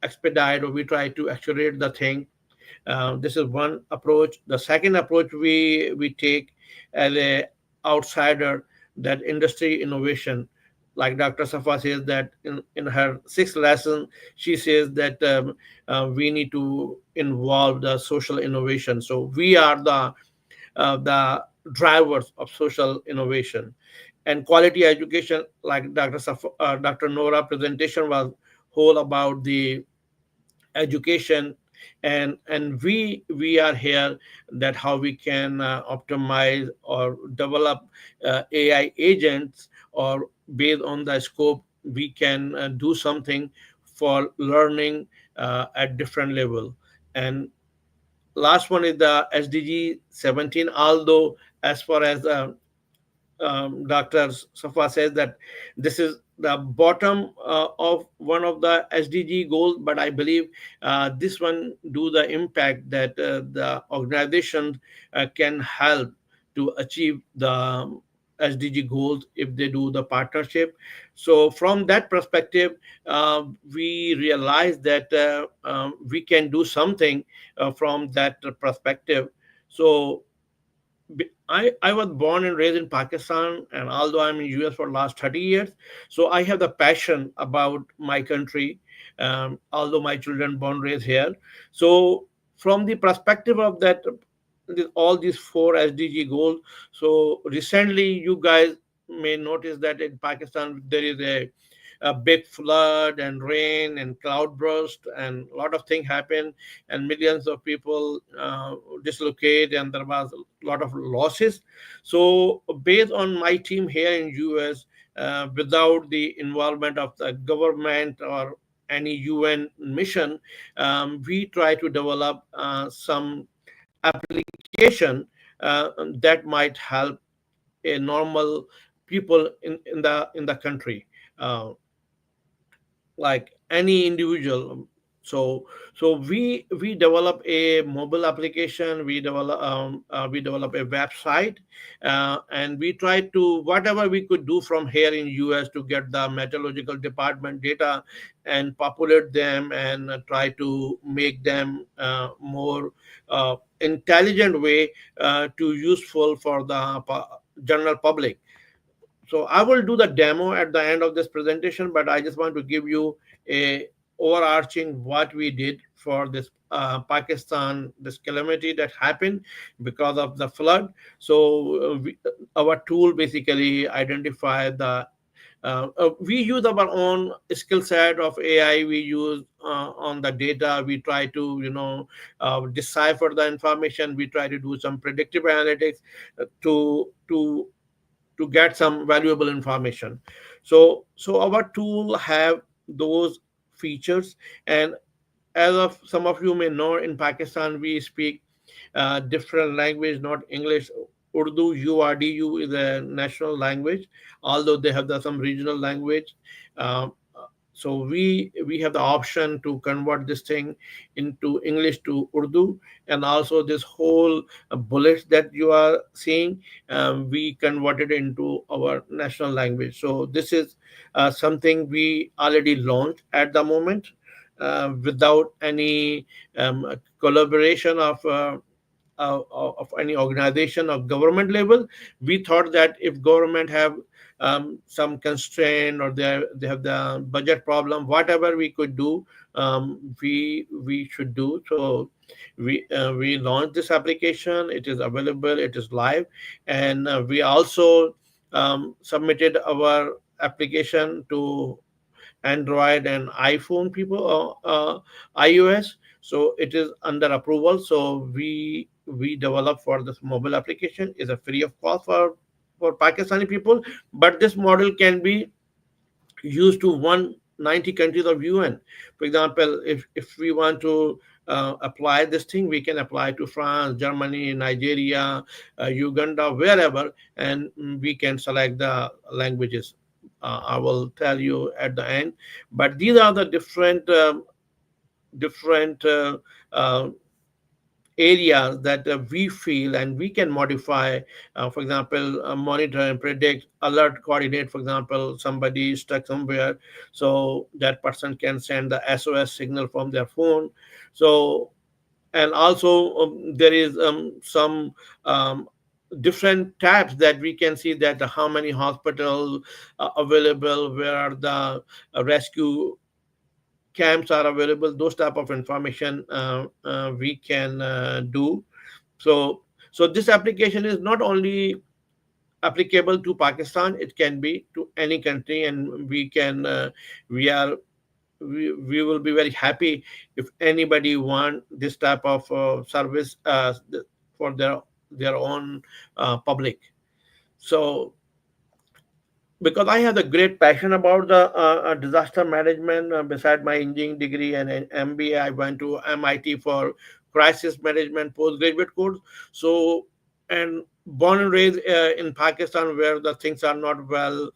expedite, or we try to accelerate the thing. This is one approach. The second approach we take as a outsider, that industry innovation. Like Dr. Safa says that in her sixth lesson, she says that we need to involve the social innovation. So we are the drivers of social innovation and quality education. Like Dr. Nora presentation was whole about the education, and we are here that how we can optimize or develop AI agents, or based on the scope we can do something for learning at different level. And last one is the SDG 17. Although as far as Dr. Safa says that this is the bottom of one of the SDG goals, but I believe this one do the impact that the organization can help to achieve the SDG goals if they do the partnership. So from that perspective, we realize that we can do something from that perspective. So I was born and raised in Pakistan, and although I'm in US for the last 30 years, so I have the passion about my country, although my children born raised here. So from the perspective of that, all these four SDG goals, so recently you guys may notice that in Pakistan there is a a big flood and rain and cloud burst and a lot of things happen, and millions of people dislocate, and there was a lot of losses. So based on my team here in US, without the involvement of the government or any UN mission, we try to develop some application that might help a normal people in the country, uh, like any individual. So we develop a mobile application, we develop a website, and we try to whatever we could do from here in US to get the meteorological department data and populate them, and try to make them more intelligent way to useful for the general public. So I will do the demo at the end of this presentation, but I just want to give you a overarching what we did for this Pakistan, this calamity that happened because of the flood. So our tool basically identify the we use our own skill set of AI. We use on the data. We try to decipher the information. We try to do some predictive analytics to get some valuable information. So our tool have those features. And as of some of you may know, in Pakistan we speak different language, not English. Urdu, URDU is a national language, although they have some regional language. Um, so we have the option to convert this thing into English to Urdu, and also this whole bullets that you are seeing, we converted into our national language. So this is something we already launched at the moment, without any collaboration of any organization or government level. We thought that if government have some constraint, or they have the budget problem, whatever we could do, we should do. So we launched this application. It is available. It is live, and we also submitted our application to Android and iPhone people, iOS. So it is under approval. So we develop for this mobile application is a free of cost for Pakistani people, but this model can be used to 190 countries of UN. For example, if we want to apply this thing, we can apply to France, Germany, Nigeria, Uganda, wherever, and we can select the languages. I will tell you at the end. But these are the different uh, areas that we feel and we can modify. For example, monitor and predict, alert, coordinate. For example, somebody is stuck somewhere, so that person can send the SOS signal from their phone. So, and also there is some different tabs that we can see, that how many hospitals available, where are the rescue camps are available. Those type of information we can do. So so this application is not only applicable to Pakistan, it can be to any country, and we are we will be very happy if anybody want this type of service for their own public. So because I have a great passion about the disaster management. Beside my engineering degree and an MBA, I went to MIT for crisis management postgraduate course. So, and born and raised in Pakistan, where the things are not well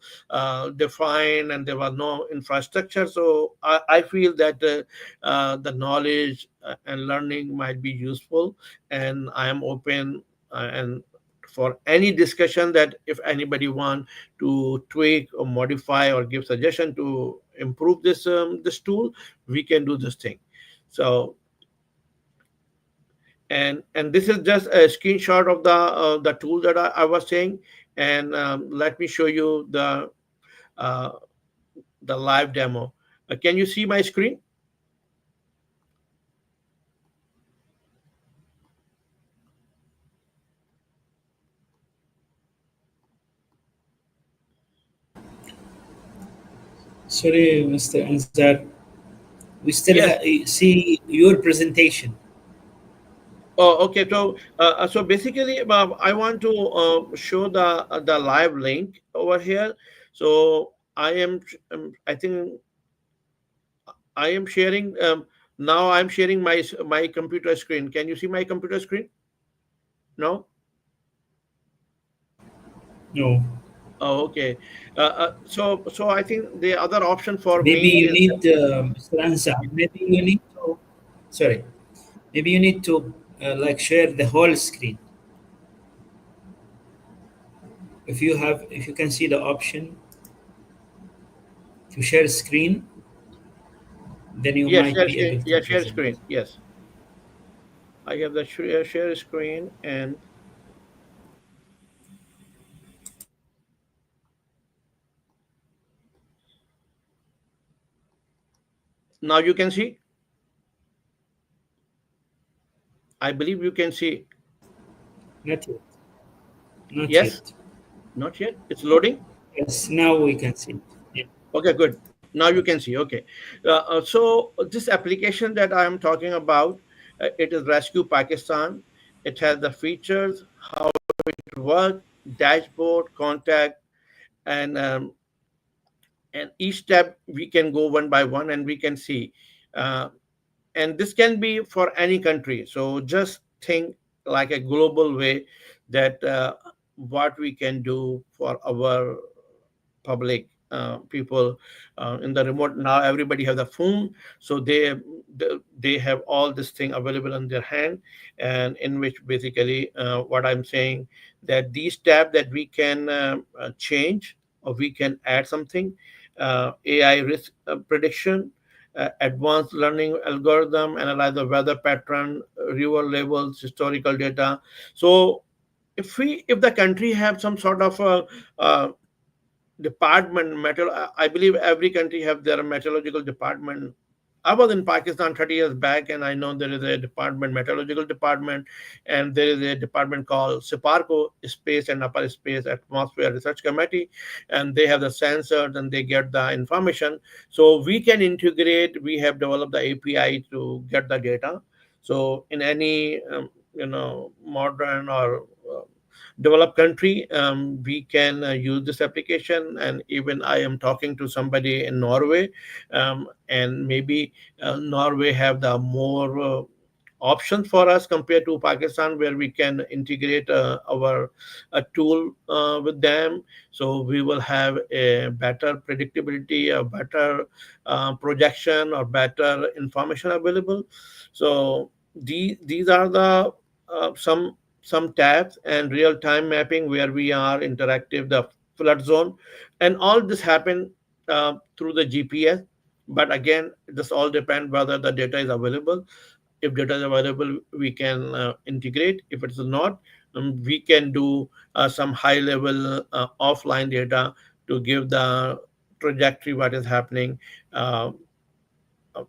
defined and there was no infrastructure. So I feel that the knowledge and learning might be useful, and I am open and for any discussion, that if anybody want to tweak or modify or give suggestion to improve this tool, we can do this thing. So, and this is just a screenshot of the tool that I was saying. And let me show you uh, the live demo. Can you see my screen? Sorry, Mr. Ansar. We still Yes. see your presentation. Oh, okay. So basically, I want to show the live link over here. So I think I am sharing. Now I'm sharing my computer screen. Can you see my computer screen? No. No. Oh, okay. So I think the other option for Maybe me you is need, Mr. Ansar, maybe you need to, sorry, maybe you need to like share the whole screen. If you can see the option to share screen, then you yes, might share be screen. able to Yes, share present. screen. Yes, I have the share screen, and now you can see. I believe you can see. Not yet. Not Yes, yet. not yet. It's loading. Yes, now we can see it. Yeah. Okay, good. Now you can see. Okay. So this application that I am talking about, it is Rescue Pakistan. It has the features, how it works, dashboard, contact, and each step we can go one by one and we can see. Uh, and this can be for any country. So just think like a global way that what we can do for our public people in the remote. Now everybody has a phone, so they have all this thing available in their hand, and in which basically what I'm saying, that these tab that we can change, or we can add something, AI risk prediction, advanced learning algorithm, analyze the weather pattern, river levels, historical data. So if the country have some sort of a department, metal, I believe every country have their meteorological department. I was in Pakistan 30 years back, and I know there is a department, meteorological department, and there is a department called SIPARCO, Space and Upper Space Atmosphere Research Committee, and they have the sensors and they get the information. So we can integrate. We have developed the API to get the data. So in any modern or developed country, we can use this application. And even I am talking to somebody in Norway, and maybe Norway have the more options for us compared to Pakistan, where we can integrate our a tool with them. So we will have a better predictability, a better projection, or better information available. So these are the some tabs, and real time mapping, where we are interactive, the flood zone, and all this happen through the GPS. But again, this all depend whether the data is available. If data is available, we can integrate. If it's not, we can do some high level offline data to give the trajectory what is happening. uh,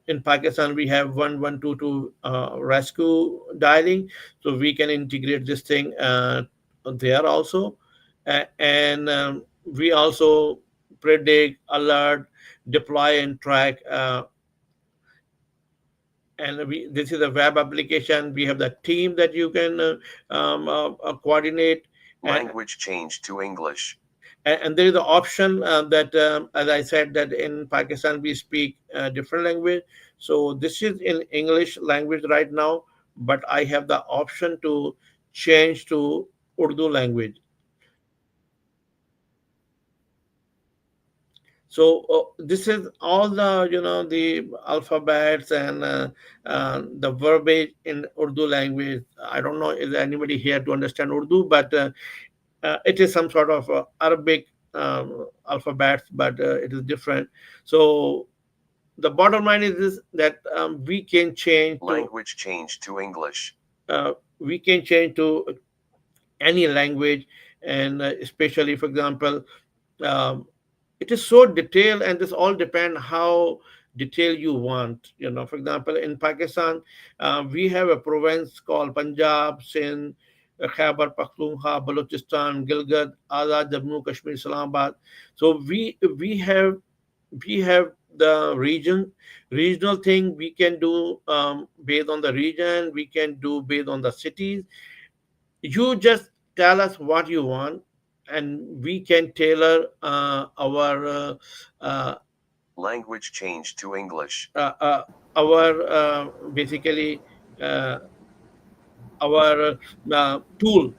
in Pakistan, we have 1122 rescue dialing, so we can integrate this thing there also. And we also predict, alert, deploy, and track. And this is a web application. We have the team that you can coordinate. Language change to English. And there is the option that, as I said, that in Pakistan we speak different language. So this is in English language right now, but I have the option to change to Urdu language. So this is all the the alphabets and the verbiage in Urdu language. I don't know is anybody here to understand Urdu, but it is some sort of Arabic alphabets, but it is different. So the bottom line is this, that we can change to Language change to English. we can change to any language. And especially, for example, um, it is so detailed, and this all depend how detailed you want. For example, in Pakistan, we have a province called Punjab, Sindh, Khyber Pakhtunkhwa, Balochistan, Gilgit, Azad, Jammu Kashmir, Islamabad. So we have we have the regional thing we can do based on the region, we can do based on the cities. You just tell us what you want, and we can tailor uh, Language change to English. our basically uh, our tool.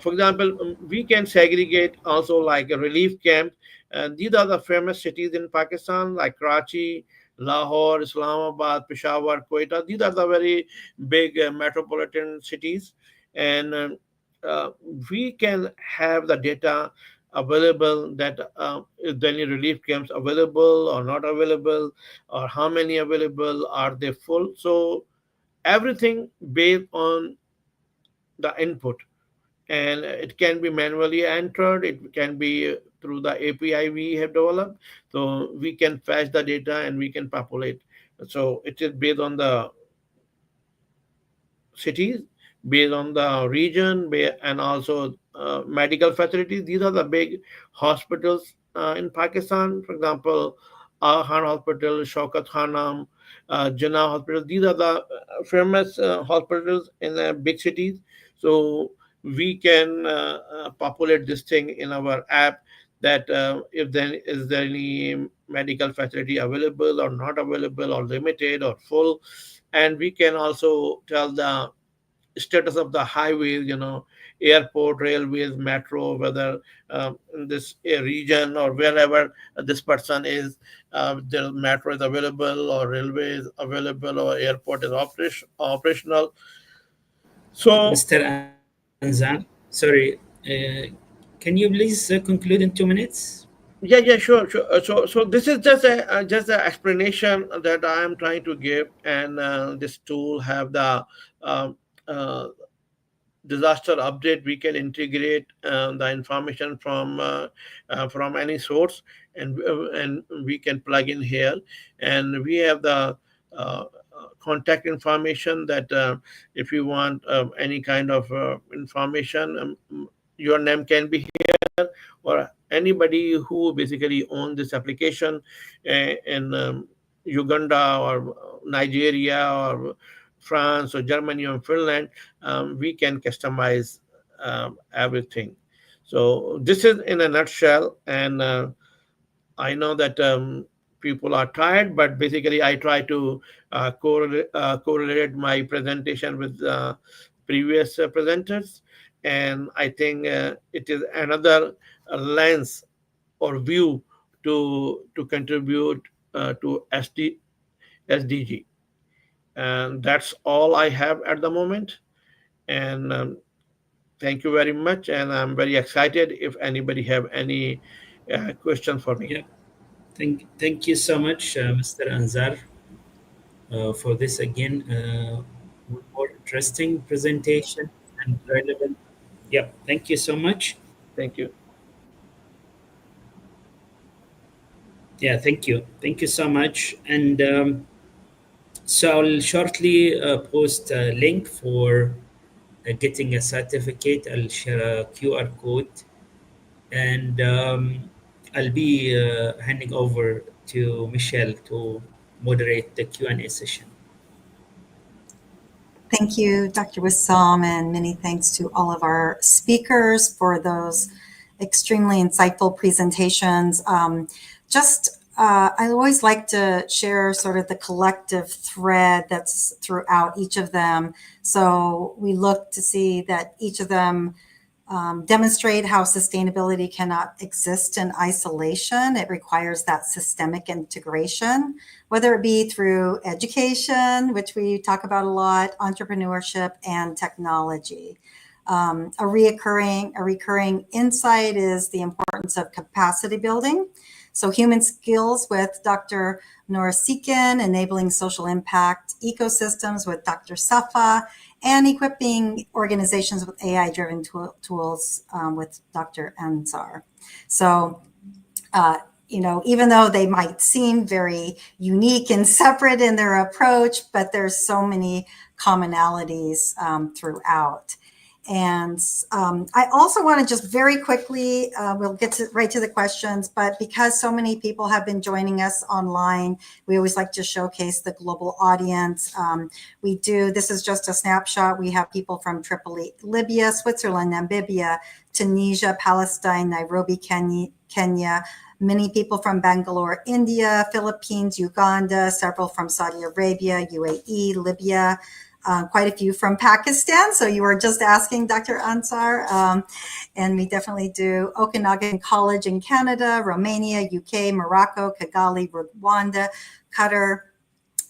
For example, we can segregate also like a relief camp. And these are the famous cities in Pakistan like Karachi, Lahore, Islamabad, Peshawar, Quetta. These are the very big metropolitan cities. And uh, we can have the data available that is there any relief camps available or not available, or how many available, are they full. So everything based on the input, and it can be manually entered, it can be through the API we have developed, so we can fetch the data and we can populate. So it is based on the cities, based on the region, and also medical facilities. These are the big hospitals in Pakistan. For example, Aga Khan Hospital, Shaukat Khanam, Jinnah Hospital. These are the famous hospitals in big cities. So we can populate this thing in our app, that if there is there any medical facility available or not available, or limited or full. And we can also tell the status of the highways, airport, railways, metro, whether in this region or wherever this person is, the metro is available, or railway is available, or airport is operational. So Mr. Anzan, sorry, can you please conclude in 2 minutes? yeah, yeah, sure, sure. So this is just an explanation that I am trying to give, and this tool have the um, uh, disaster update. We can integrate the information from any source, and we can plug in here, and we have the uh, contact information that if you want any kind of information, your name can be here, or anybody who basically own this application in Uganda or Nigeria or France or Germany or Finland, we can customize everything. So this is in a nutshell, and I know that people are tired, but basically I try to correlate my presentation with previous presenters, and I think it is another lens or view to contribute to SDG. And that's all I have at the moment. And thank you very much. And I'm very excited if anybody have any question for me. Yeah, thank you so much, Mr. Anzar, for this again more interesting presentation and relevant. Yeah, thank you so much. Thank you. Yeah, thank you so much. And so I'll shortly post a link for getting a certificate. I'll share a QR code, and I'll be handing over to Michelle to moderate the Q&A session. Thank you, Dr. Wissam, and many thanks to all of our speakers for those extremely insightful presentations. I always like to share sort of the collective thread that's throughout each of them. So we look to see that each of them demonstrate how sustainability cannot exist in isolation. It requires that systemic integration, whether it be through education, which we talk about a lot, entrepreneurship, and technology. A recurring insight is the importance of capacity building. So human skills with Dr. Nora Sekin, enabling social impact ecosystems with Dr. Safa, and equipping organizations with AI-driven tools with Dr. Ansar. So, even though they might seem very unique and separate in their approach, but there's so many commonalities throughout. And I also want to just very quickly, we'll get right to the questions, but because so many people have been joining us online, we always like to showcase the global audience. This is just a snapshot. We have people from Tripoli, Libya, Switzerland, Namibia, Tunisia, Palestine, Nairobi, Kenya, many people from Bangalore, India, Philippines, Uganda, several from Saudi Arabia, UAE, Libya, quite a few from Pakistan. So you were just asking, Dr. Ansar, and we definitely do. Okanagan College in Canada, Romania, UK, Morocco, Kigali, Rwanda, Qatar,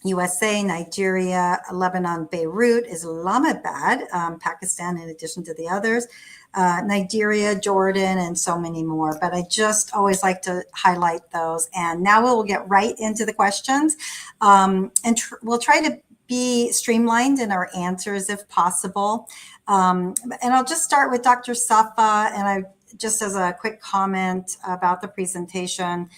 USA, Nigeria, Lebanon, Beirut, Islamabad, Pakistan, in addition to the others, Nigeria, Jordan, and so many more. But I just always like to highlight those. And now we'll get right into the questions. We'll try to be streamlined in our answers if possible. And I'll just start with Dr. Safa, and just as a quick comment about the presentation,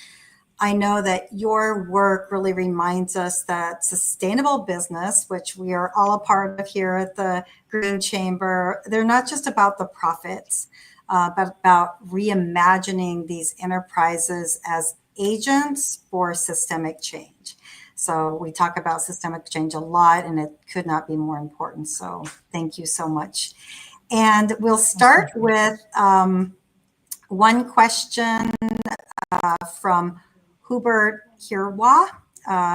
I know that your work really reminds us that sustainable business, which we are all a part of here at the Green Chamber, they're not just about the profits, but about reimagining these enterprises as agents for systemic change. So we talk about systemic change a lot, and it could not be more important. So thank you so much. And we'll start with one question from Hubert Hirwa,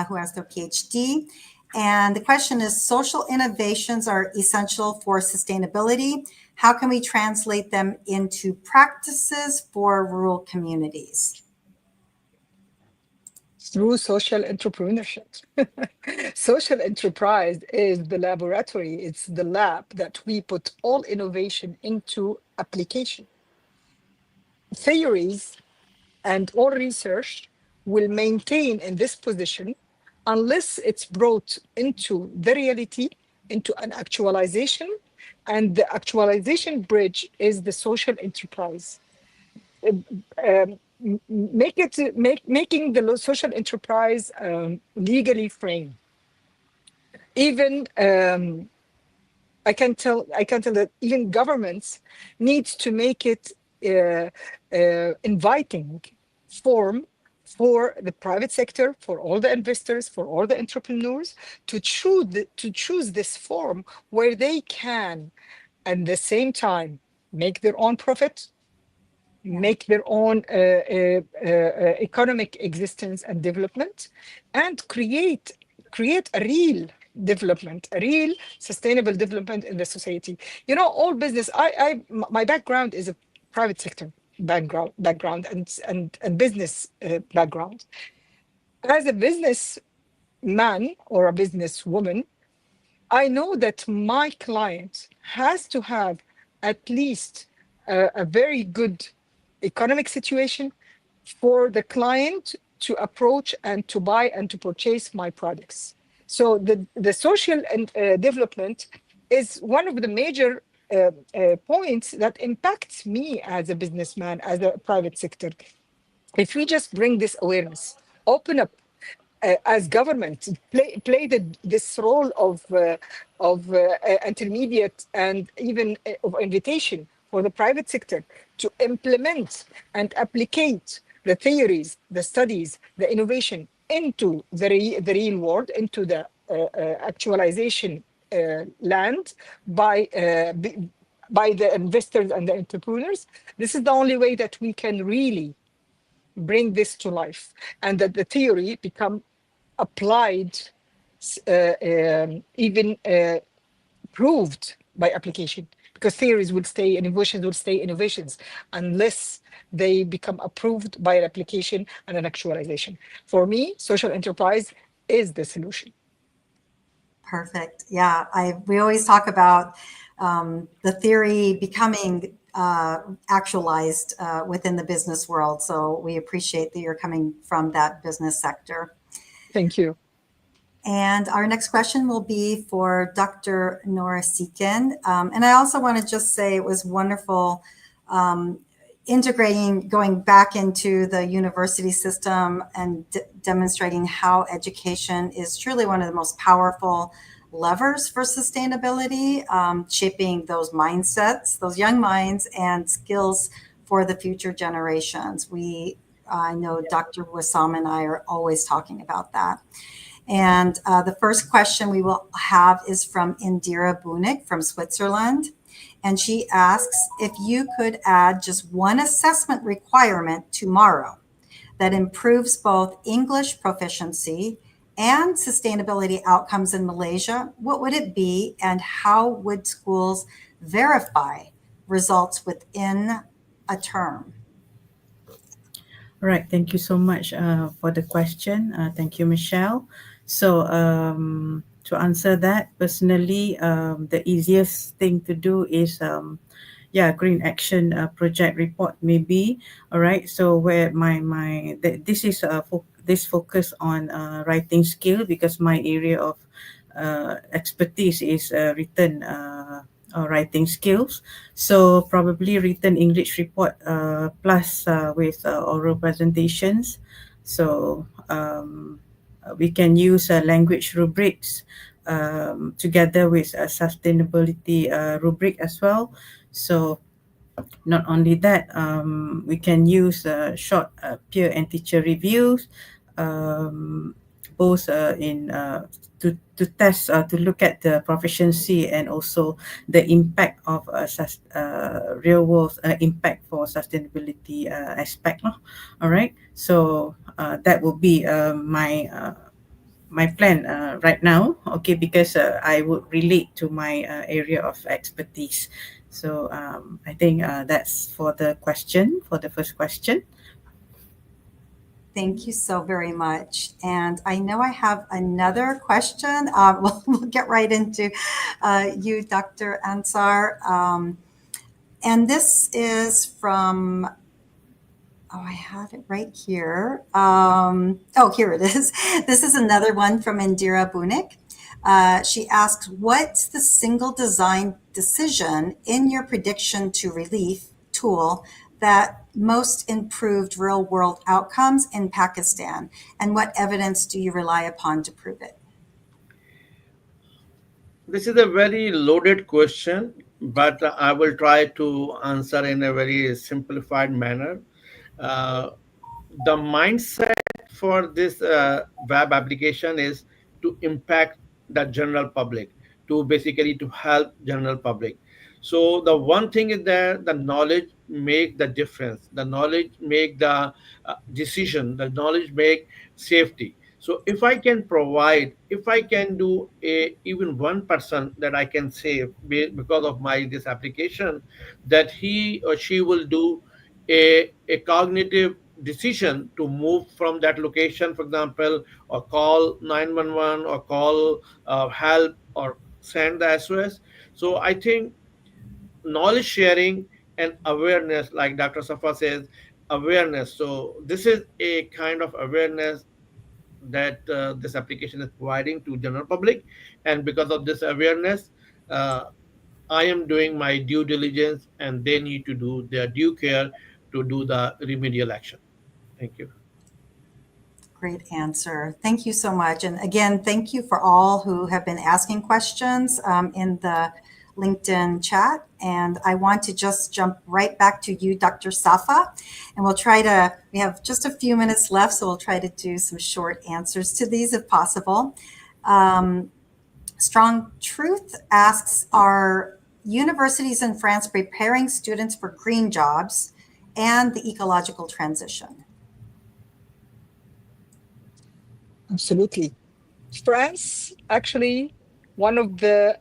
who has their PhD. And the question is, social innovations are essential for sustainability. How can we translate them into practices for rural communities? Through social entrepreneurship. Social enterprise is the laboratory, it's the lab that we put all innovation into application. Theories and all research will maintain in this position unless it's brought into the reality, into an actualization, and the actualization bridge is the social enterprise. Making the social enterprise legally framed. Even I can tell that even governments need to make it inviting form for the private sector, for all the investors, for all the entrepreneurs to choose this form where they can, at the same time, make their own profit, make their own economic existence and development, and create a real development, a real sustainable development in the society. You know, all business, my background is a private sector background and business background. As a businessman or a businesswoman, I know that my client has to have at least a very good economic situation for the client to approach and to buy and to purchase my products. So the social development is one of the major points that impacts me as a businessman, as a private sector. If we just bring this awareness, open up as government, play this role of intermediate and even of invitation for the private sector to implement and applicate the theories, the studies, the innovation into the real world, into the actualization land by the investors and the entrepreneurs. This is the only way that we can really bring this to life, and that the theory become applied, even proved by application. Because theories will stay, innovations will stay innovations unless they become approved by an application and an actualization. For me, social enterprise is the solution. Perfect. Yeah, we always talk about the theory becoming actualized within the business world. So we appreciate that you're coming from that business sector. Thank you. And our next question will be for Dr. Nora Sekin. And I also want to just say it was wonderful going back into the university system and demonstrating how education is truly one of the most powerful levers for sustainability, shaping those mindsets, those young minds and skills for the future generations. I know Dr. Wassam and I are always talking about that. And the first question we will have is from Indira Bunik from Switzerland. And she asks if you could add just one assessment requirement tomorrow that improves both English proficiency and sustainability outcomes in Malaysia, what would it be, and how would schools verify results within a term? All right, thank you so much for the question. Thank you, Michelle. So to answer that, personally, the easiest thing to do is Green Action Project report maybe. All right, so where this is this focus on writing skill, because my area of expertise is written writing skills. So probably written English report plus with oral presentations. So we can use language rubrics together with a sustainability rubric as well. So not only that, we can use short peer and teacher reviews, both to test to look at the proficiency and also the impact of real world impact for sustainability aspect. All right, so that will be my plan right now, okay, because I would relate to my area of expertise. So I think that's for the first question. Thank you so very much. And I know I have another question. We'll get right into you, Dr. Ansar. And this is from, I have it right here. Here it is. This is another one from Indira Bunik. She asks, what's the single design decision in your prediction to relief tool that most improved real world outcomes in Pakistan? And what evidence do you rely upon to prove it? This is a very loaded question, but I will try to answer in a very simplified manner. The mindset for this web application is to impact the general public, to basically to help general public. So the one thing is that the knowledge make the difference, the knowledge make the decision, the knowledge make safety. So if I can provide, if I can do even 1% that I can save because of my this application, that he or she will do a cognitive decision to move from that location, for example, or call 911 or call help or send the SOS. So I think knowledge sharing and awareness, like Dr. Safa says, awareness. So this is a kind of awareness that this application is providing to general public, and because of this awareness, I am doing my due diligence, and they need to do their due care to do the remedial action. Thank you. Great answer. Thank you so much. And again, thank you for all who have been asking questions in the LinkedIn chat. And I want to just jump right back to you, Dr. Safa. And we have just a few minutes left, so we'll try to do some short answers to these if possible. Strong Truth asks, are universities in France preparing students for green jobs and the ecological transition? Absolutely. France, actually, one of the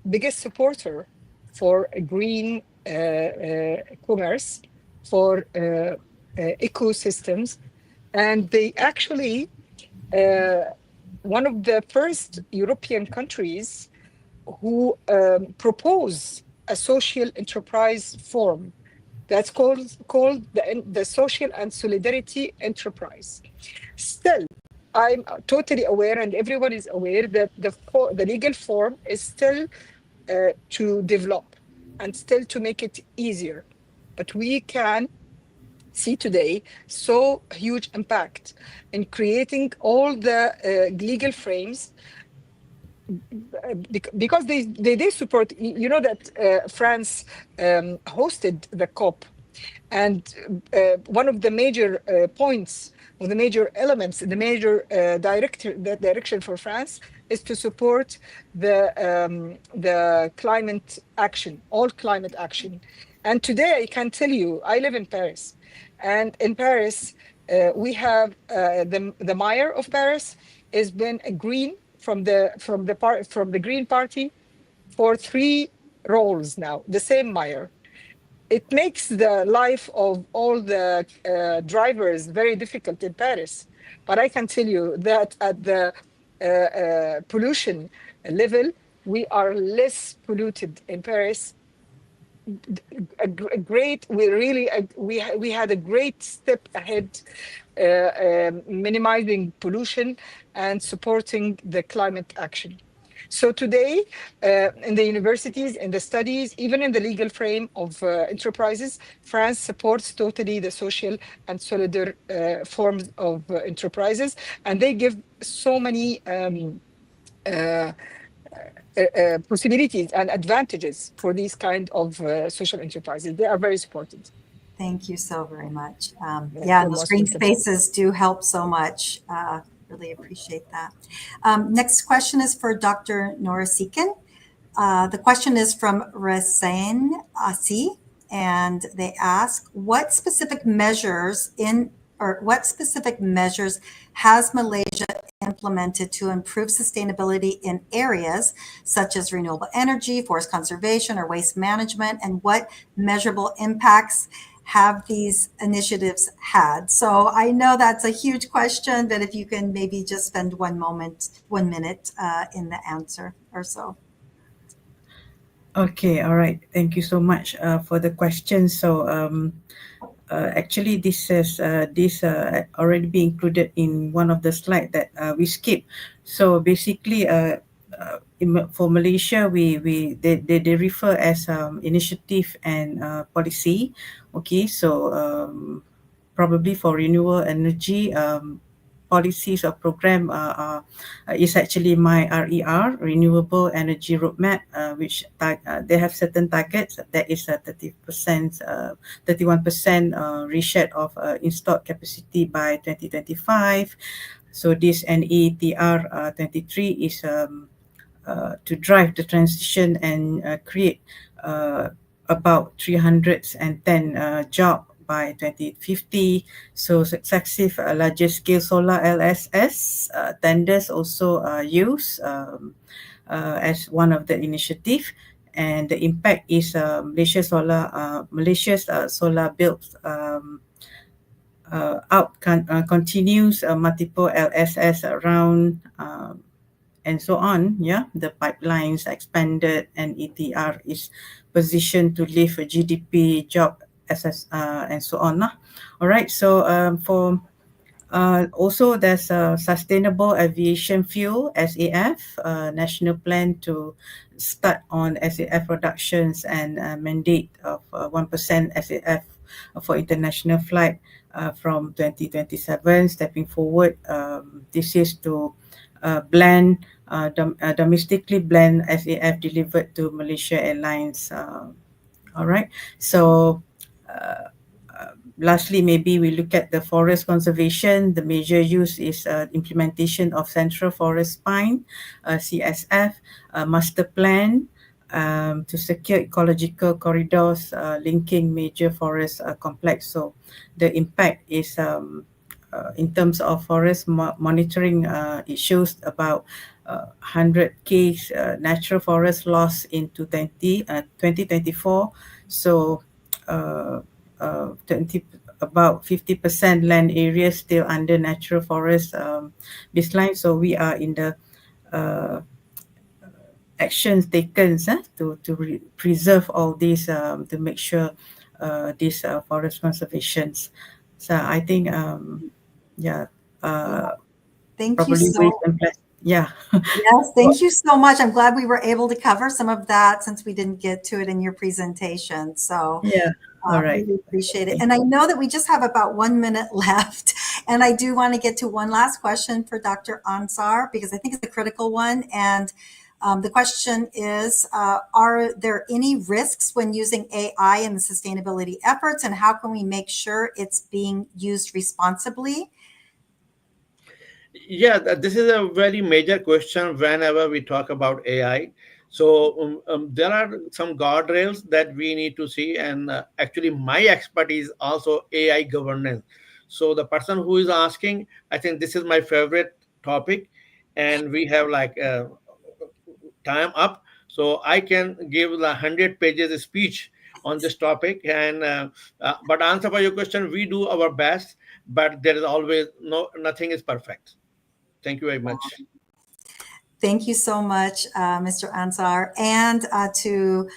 biggest supporter for green commerce, for ecosystems. And they actually, one of the first European countries who propose a social enterprise form that's called the Social and Solidarity Enterprise. Still, I'm totally aware, and everyone is aware, that the legal form is still to develop and still to make it easier. But we can see today so huge impact in creating all the legal frames because they support. You know that France hosted the COP, and one of the major points, or the major elements, the major direction for France is to support the climate action, all climate action. And today I can tell you, I live in Paris, and in Paris we have the mayor of Paris has been a green from the Green Party for 3 roles now, the same mayor. It makes the life of all the drivers very difficult in Paris. But I can tell you that at the pollution level, we are less polluted in Paris. We had a great step ahead, minimizing pollution and supporting the climate action. So today, in the universities, in the studies, even in the legal frame of enterprises, France supports totally the social and solidarity forms of enterprises, and they give so many possibilities and advantages for these kind of social enterprises. They are very supported. Thank you so very much. You're Yeah, those most green welcome. spaces do help so much. Really appreciate that. Next question is for Dr. Nora Sekin. The question is from Rasain Asi, and they ask, what specific measures has Malaysia implemented to improve sustainability in areas such as renewable energy, forest conservation, or waste management, and what measurable impacts have these initiatives had? So I know that's a huge question, but if you can maybe just spend 1 minute in the answer or so. Okay, all right. Thank you so much for the question. So actually, this has already been included in one of the slides that we skipped. So basically, for Malaysia, they refer as initiative and policy. Okay, so probably for renewable energy, policies or program is actually MyRER, Renewable Energy Roadmap, which they have certain targets. That is 30%, 31% reshare of installed capacity by 2025. So this NETR 23 is to drive the transition and create about 310 jobs by 2050. So successive larger scale solar LSS tenders also used as one of the initiative, and the impact is Malaysia's solar build continues multiple LSS around and so on. Yeah, the pipelines expanded, and ETR is positioned to lift a GDP, job, and so on. All right. So for also there's a sustainable aviation fuel SAF national plan to start on SAF productions and mandate of 1% SAF for international flight from 2027. Stepping forward, this is to domestically blend SAF delivered to Malaysia Airlines. All right. So lastly, maybe we look at the forest conservation. The major use is implementation of Central Forest Spine, CSF, master plan to secure ecological corridors linking major forest complex. So the impact is in terms of forest monitoring, it shows about 100K natural forest loss in 2024. So about 50% land area still under natural forest baseline. So we are in the actions taken to preserve all these to make sure these forest conservations. So I think Thank you probably so yeah. Yes, thank you so much. I'm glad we were able to cover some of that since we didn't get to it in your presentation. So Yeah. All right. really appreciate it. And I know that we just have about 1 minute left. And I do want to get to one last question for Dr. Ansar, because I think it's a critical one. And the question is, are there any risks when using AI in the sustainability efforts, and how can we make sure it's being used responsibly? Yeah, this is a very major question whenever we talk about AI. So there are some guardrails that we need to see, and actually, my expertise also AI governance. So the person who is asking, I think this is my favorite topic, and we have like time up, so I can give the 100 pages speech on this topic. And but answer for your question, we do our best, but there is always nothing is perfect. Thank you very much. Thank you so much, Mr. Ansar, and to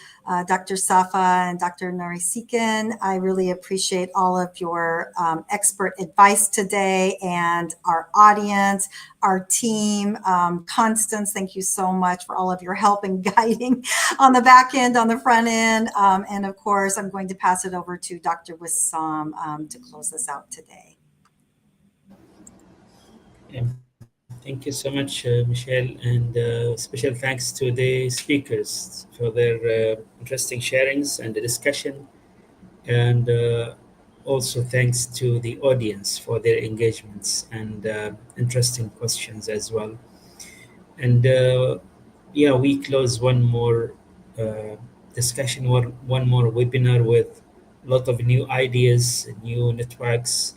Dr. Safa and Dr. Narisikan. I really appreciate all of your expert advice today, and our audience, our team. Constance, thank you so much for all of your help and guiding on the back end, on the front end. And of course, I'm going to pass it over to Dr. Wissam to close us out today. Yeah. Thank you so much, Michelle, and special thanks to the speakers for their interesting sharings and the discussion, and also thanks to the audience for their engagements and interesting questions as well. And yeah, we close one more discussion, one more webinar with a lot of new ideas, new networks,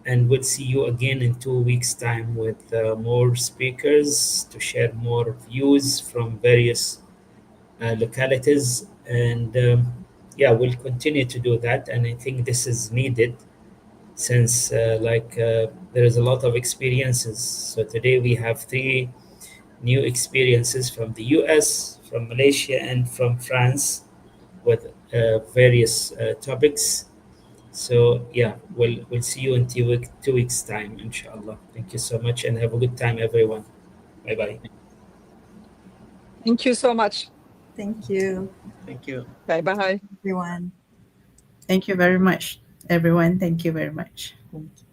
and we'll see you again in 2 weeks' time with more speakers to share more views from various localities. And yeah, we'll continue to do that. And I think this is needed since there is a lot of experiences. So today we have 3 new experiences from the US, from Malaysia, and from France with various topics. So yeah, we'll see you in 2 weeks time, inshallah. Thank you so much, and have a good time, everyone. Bye bye. Thank you so much. Thank you, Thank you. Bye bye. everyone. Thank you very much, everyone. Thank you very much. Thank you.